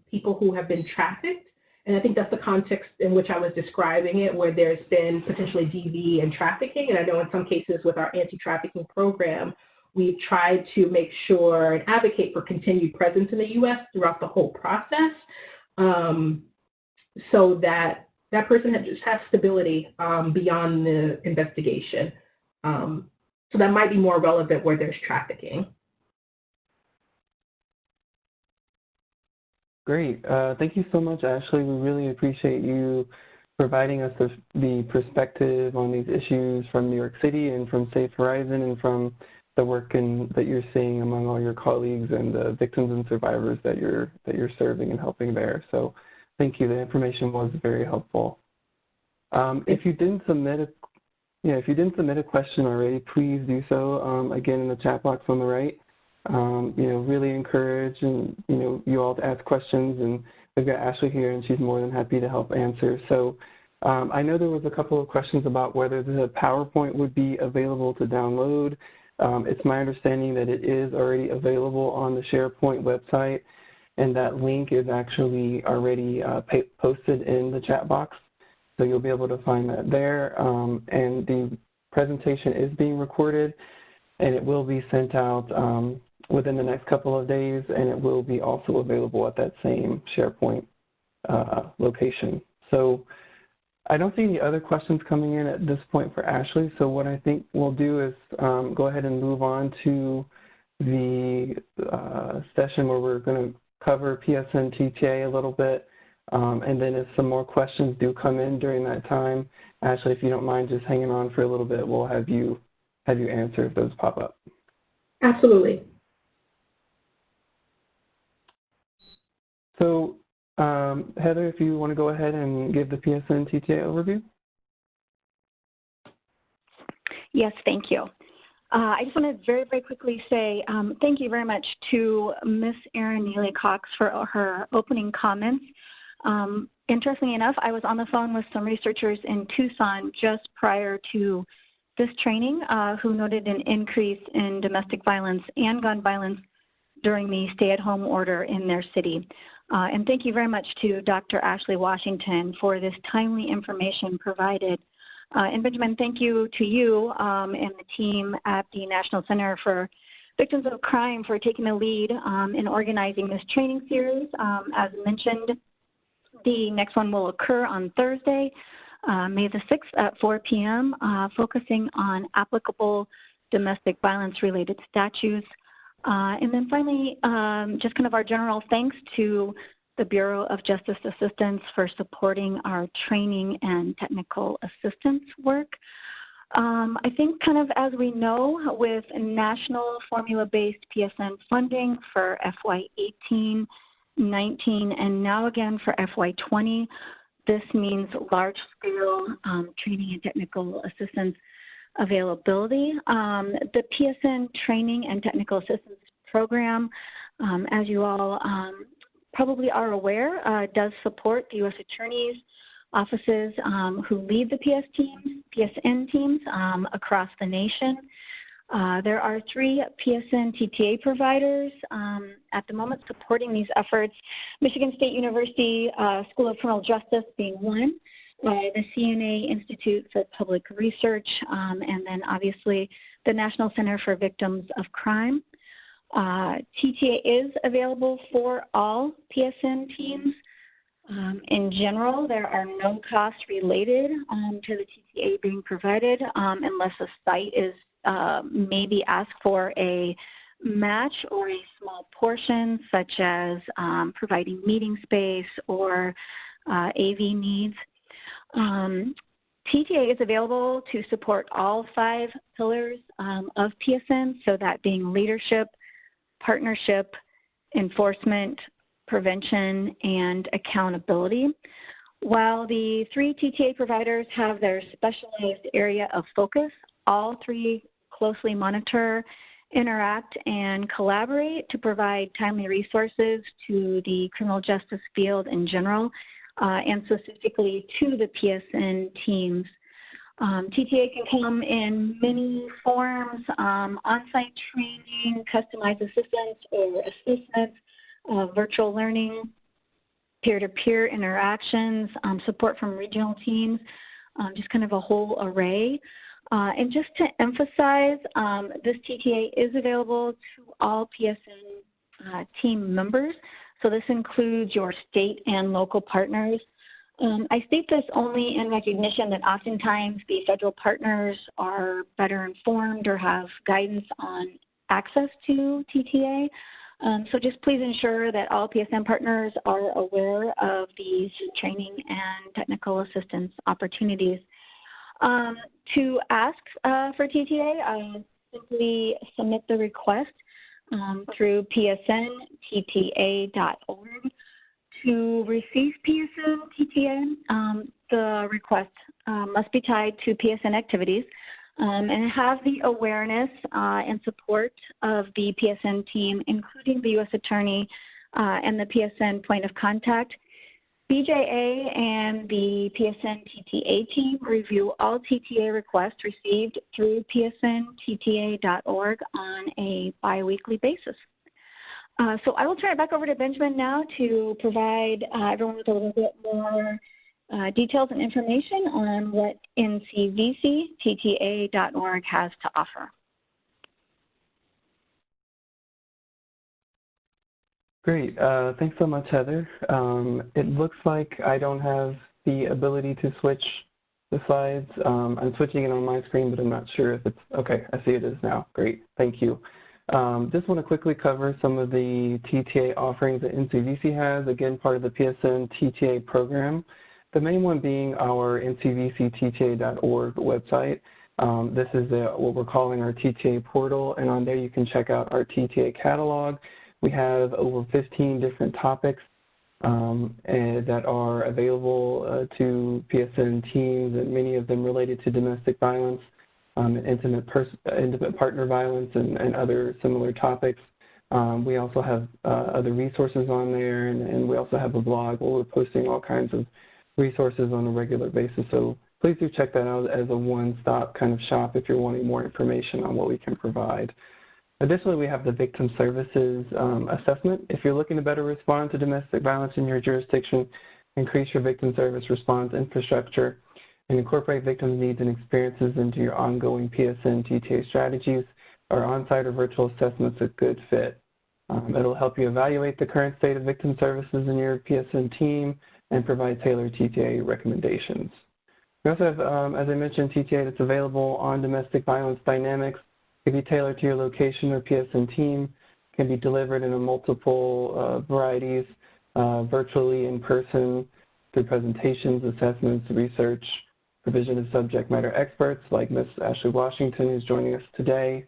[SPEAKER 3] people who have been trafficked, and I think that's the context in which I was describing it, where there's been potentially DV and trafficking. And I know in some cases with our anti-trafficking program, we've tried to make sure and advocate for continued presence in the U.S. throughout the whole process, so that that person just has stability beyond the investigation. So that might be more relevant where there's trafficking.
[SPEAKER 2] Great. Thank you so much, Ashleigh. We really appreciate you providing us the perspective on these issues from New York City and from Safe Horizon and from the work that you're seeing among all your colleagues and the victims and survivors that you're serving and helping there. So thank you. The information was very helpful. If you didn't submit a question already, please do so again in the chat box on the right. Really encourage you all to ask questions, and we've got Ashleigh here, and she's more than happy to help answer. So I know there was a couple of questions about whether the PowerPoint would be available to download. It's my understanding that it is already available on the SharePoint website, and that link is actually already posted in the chat box. So you'll be able to find that there. And the presentation is being recorded, and it will be sent out within the next couple of days, and it will be also available at that same SharePoint location. So I don't see any other questions coming in at this point for Ashleigh, so what I think we'll do is go ahead and move on to the session where we're going to cover PSN TTA a little bit, and then if some more questions do come in during that time, Ashleigh, if you don't mind just hanging on for a little bit, we'll have you answer if those pop up.
[SPEAKER 3] Absolutely.
[SPEAKER 2] So Heather, if you want to go ahead and give the PSN TTA overview.
[SPEAKER 4] Yes, thank you. I just want to very, very quickly say thank you very much to Ms. Erin Neely-Cox for her opening comments. Interestingly enough, I was on the phone with some researchers in Tucson just prior to this training who noted an increase in domestic violence and gun violence during the stay-at-home order in their city. And thank you very much to Dr. Ashleigh Washington for this timely information provided. And Benjamin, thank you to you and the team at the National Center for Victims of Crime for taking the lead in organizing this training series. As mentioned, the next one will occur on Thursday, May the 6th at 4 p.m., focusing on applicable domestic violence-related statutes. And then finally, just kind of our general thanks to the Bureau of Justice Assistance for supporting our training and technical assistance work. I think kind of as we know, with national formula-based PSN funding for FY18, 19, and now again for FY20, this means large-scale training and technical assistance availability. The PSN Training and Technical Assistance Program, as you all probably are aware, does support the U.S. Attorney's offices who lead the PSN teams across the nation. There are 3 PSN TTA providers at the moment supporting these efforts. Michigan State University School of Criminal Justice being one, the CNA Institute for Public Research, and then obviously the National Center for Victims of Crime. TTA is available for all PSN teams. In general, there are no costs related to the TTA being provided unless a site is maybe asked for a match or a small portion, such as providing meeting space or AV needs. TTA is available to support all 5 pillars of PSN, so that being leadership, partnership, enforcement, prevention, and accountability. While the 3 TTA providers have their specialized area of focus, all 3 closely monitor, interact, and collaborate to provide timely resources to the criminal justice field in general, and specifically to the PSN teams. TTA can come in many forms: on-site training, customized assistance or assistance, virtual learning, peer-to-peer interactions, support from regional teams, just kind of a whole array. And just to emphasize, this TTA is available to all PSN team members. So this includes your state and local partners. I state this only in recognition that oftentimes the federal partners are better informed or have guidance on access to TTA. So just please ensure that all PSN partners are aware of these training and technical assistance opportunities. To ask for TTA, simply submit the request through PSN TTA.org. To receive PSN TTA, the request must be tied to PSN activities and have the awareness and support of the PSN team, including the U.S. Attorney and the PSN point of contact. BJA and the PSN TTA team review all TTA requests received through PSNTTA.org on a bi-weekly basis. So I will turn it back over to Benjamin now to provide everyone with a little bit more details and information on what NCVCTTA.org has to offer.
[SPEAKER 2] Great. Thanks so much, Heather. It looks like I don't have the ability to switch the slides. I'm switching it on my screen, but I'm not sure if it's, okay, I see it is now. Great. Thank you. Just want to quickly cover some of the TTA offerings that NCVC has, again, part of the PSN TTA program. The main one being our ncvctta.org website. This is what we're calling our TTA portal, and on there you can check out our TTA catalog. We have over 15 different topics that are available to PSN teams, and many of them related to domestic violence, intimate partner violence, and other similar topics. We also have other resources on there, and we also have a blog where we're posting all kinds of resources on a regular basis. So please do check that out as a one-stop kind of shop if you're wanting more information on what we can provide. Additionally, we have the Victim Services Assessment. If you're looking to better respond to domestic violence in your jurisdiction, increase your victim service response infrastructure, and incorporate victims' needs and experiences into your ongoing PSN TTA strategies, our on-site or virtual assessment's a good fit. It'll help you evaluate the current state of victim services in your PSN team and provide tailored TTA recommendations. We also have, as I mentioned, TTA that's available on domestic violence dynamics. It can be tailored to your location or PSN team, can be delivered in a multiple varieties, virtually, in person, through presentations, assessments, research, provision of subject matter experts like Ms. Ashleigh Washington, who's joining us today.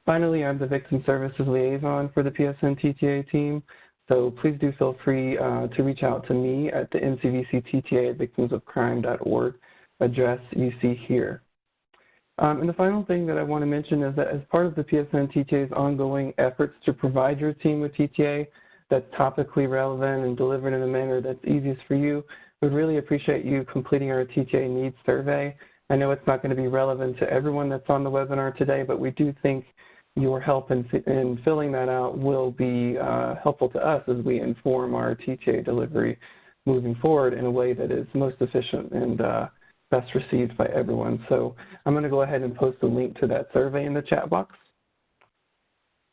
[SPEAKER 2] Finally, I'm the Victim Services Liaison for the PSN TTA team, so please do feel free to reach out to me at the ncvctta@victimsofcrime.org address you see here. And the final thing that I want to mention is that as part of the PSN TTA's ongoing efforts to provide your team with TTA that's topically relevant and delivered in a manner that's easiest for you, we'd really appreciate you completing our TTA needs survey. I know it's not going to be relevant to everyone that's on the webinar today, but we do think your help in filling that out will be helpful to us as we inform our TTA delivery moving forward in a way that is most efficient and best received by everyone. So I'm going to go ahead and post a link to that survey in the chat box.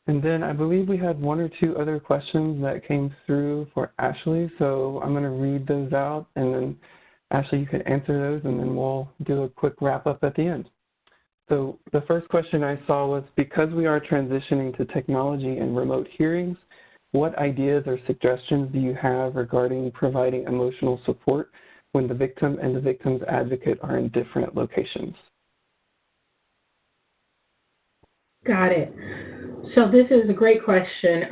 [SPEAKER 2] And then I believe we had one or two other questions that came through for Ashleigh, so I'm going to read those out, and then Ashleigh, you can answer those, and then we'll do a quick wrap up at the end. So the first question I saw was, because we are transitioning to technology and remote hearings, what ideas or suggestions do you have regarding providing emotional support when the victim and the victim's advocate are in different locations?
[SPEAKER 3] Got it. So this is a great question,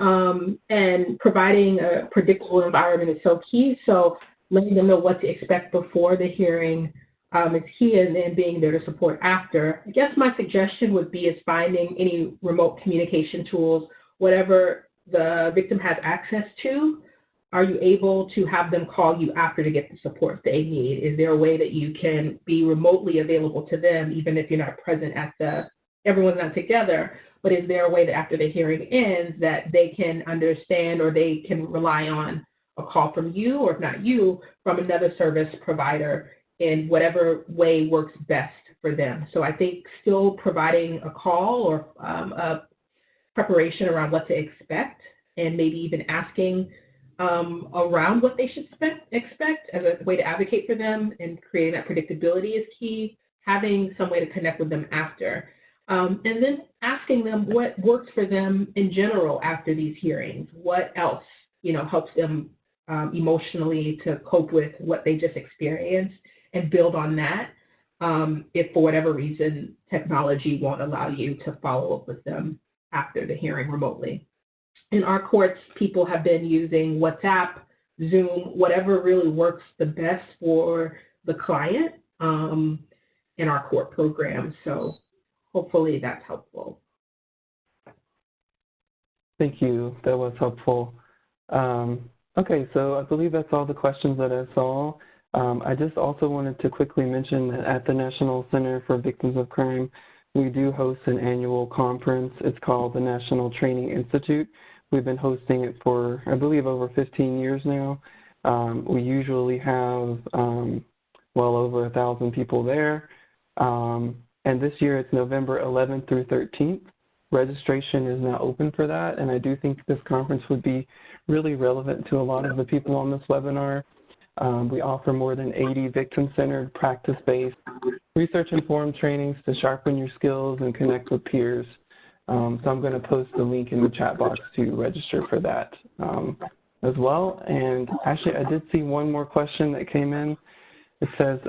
[SPEAKER 3] and providing a predictable environment is so key. So letting them know what to expect before the hearing is key, and then being there to support after. I guess my suggestion would be is finding any remote communication tools, whatever the victim has access to. Are you able to have them call you after to get the support they need? Is there a way that you can be remotely available to them, even if you're not present at everyone's not together, but is there a way that after the hearing ends that they can understand, or they can rely on a call from you, or if not you, from another service provider in whatever way works best for them? So I think still providing a call or a preparation around what to expect, and maybe even asking around what they should expect as a way to advocate for them, and creating that predictability is key. Having some way to connect with them after. And then asking them what works for them in general after these hearings. What else, helps them emotionally to cope with what they just experienced, and build on that if for whatever reason technology won't allow you to follow up with them after the hearing remotely. In our courts, people have been using WhatsApp, Zoom, whatever really works the best for the client in our court program. So hopefully that's helpful.
[SPEAKER 2] Thank you. That was helpful. Okay, so I believe that's all the questions that I saw. I just also wanted to quickly mention that at the National Center for Victims of Crime, we do host an annual conference. It's called the National Training Institute. We've been hosting it for, I believe, over 15 years now. We usually have well over 1,000 people there. And this year it's November 11th through 13th. Registration is now open for that, and I do think this conference would be really relevant to a lot of the people on this webinar. We offer more than 80 victim-centered, practice-based, research-informed trainings to sharpen your skills and connect with peers. So I'm going to post the link in the chat box to register for that as well. And actually, I did see one more question that came in. It says,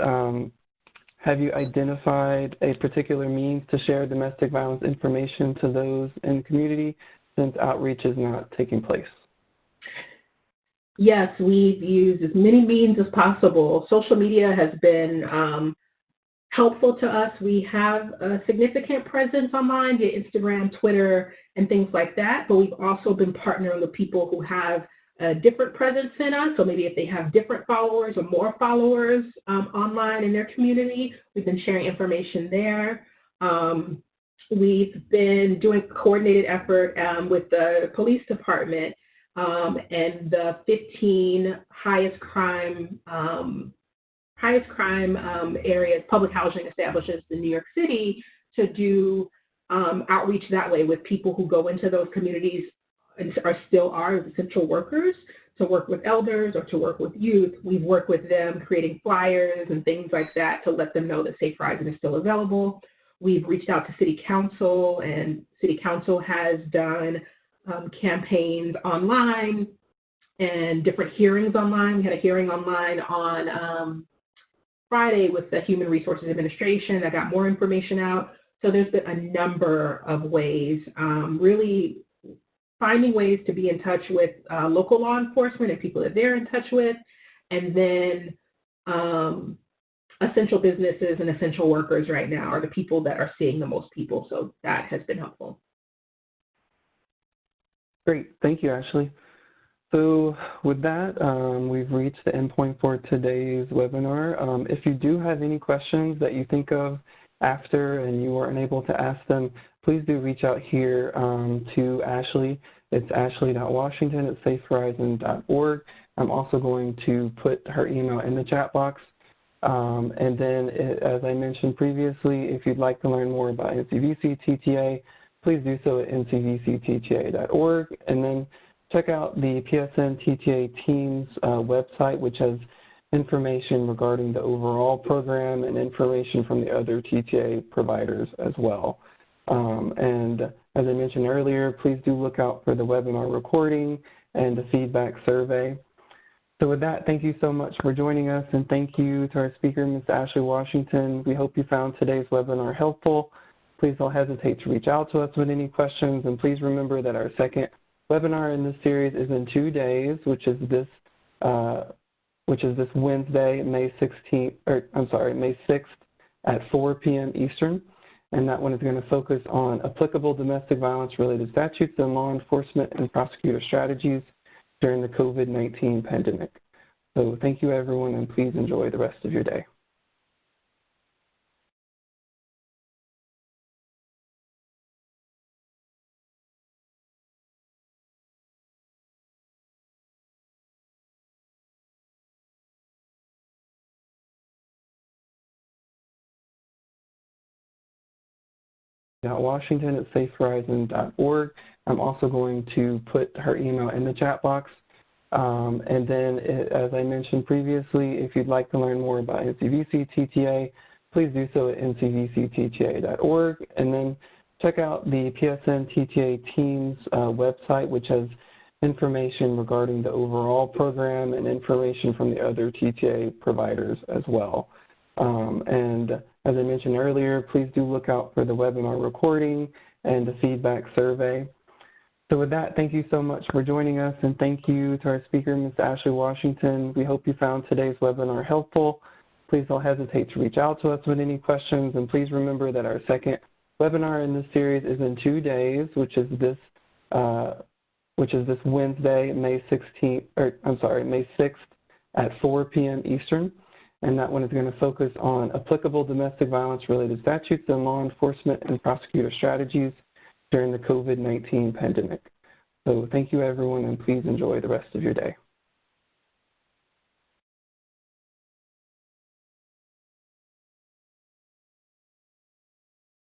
[SPEAKER 2] have you identified a particular means to share domestic violence information to those in the community since outreach is not taking place?
[SPEAKER 3] Yes, we've used as many means as possible. Social media has been helpful to us. We have a significant presence online via Instagram, Twitter, and things like that, but we've also been partnering with people who have a different presence than us. So maybe if they have different followers or more followers online in their community, we've been sharing information there. We've been doing a coordinated effort with the police department and the 15 highest crime areas, public housing establishments in New York City, to do outreach that way with people who go into those communities and are essential workers, to work with elders or to work with youth. We've worked with them creating flyers and things like that to let them know that Safe Rising is still available. We've reached out to City Council, and City Council has done campaigns online and different hearings online. We had a hearing online on Friday with the Human Resources Administration. I got more information out. So there's been a number of ways, really finding ways to be in touch with local law enforcement and people that they're in touch with, and then essential businesses and essential workers right now are the people that are seeing the most people. So that has been helpful.
[SPEAKER 2] Great. Thank you, Ashleigh. So with that, we've reached the end point for today's webinar. If you do have any questions that you think of after and you weren't able to ask them, please do reach out here to Ashleigh. It's ashleigh.washington at saferising.org. I'm also going to put her email in the chat box. And then, as I mentioned previously, if you'd like to learn more about NCVC TTA, please do so at ncvctta.org. And then check out the PSN TTA team's website, which has information regarding the overall program and information from the other TTA providers as well. And as I mentioned earlier, please do look out for the webinar recording and the feedback survey. So with that, thank you so much for joining us, and thank you to our speaker, Ms. Ashleigh Washington. We hope you found today's webinar helpful. Please don't hesitate to reach out to us with any questions, and please remember that our second webinar in this series is in 2 days, which is this Wednesday, May 6th at 4 p.m. Eastern. And that one is going to focus on applicable domestic violence-related statutes and law enforcement and prosecutor strategies during the COVID-19 pandemic. So thank you, everyone, and please enjoy the rest of your day. Washington at safehorizon.org. I'm also going to put her email in the chat box. And then, as I mentioned previously, if you'd like to learn more about NCVC TTA, please do so at ncvctta.org. And then check out the PSN TTA team's website, which has information regarding the overall program and information from the other TTA providers as well. And as I mentioned earlier, please do look out for the webinar recording and the feedback survey. So with that, thank you so much for joining us, and thank you to our speaker, Ms. Ashleigh Washington. We hope you found today's webinar helpful. Please don't hesitate to reach out to us with any questions, and please remember that our second webinar in this series is in 2 days, which is this Wednesday, May 6th at 4 p.m. Eastern. And that one is going to focus on applicable domestic violence-related statutes and law enforcement and prosecutor strategies during the COVID-19 pandemic. So thank you, everyone, and please enjoy the rest of your day.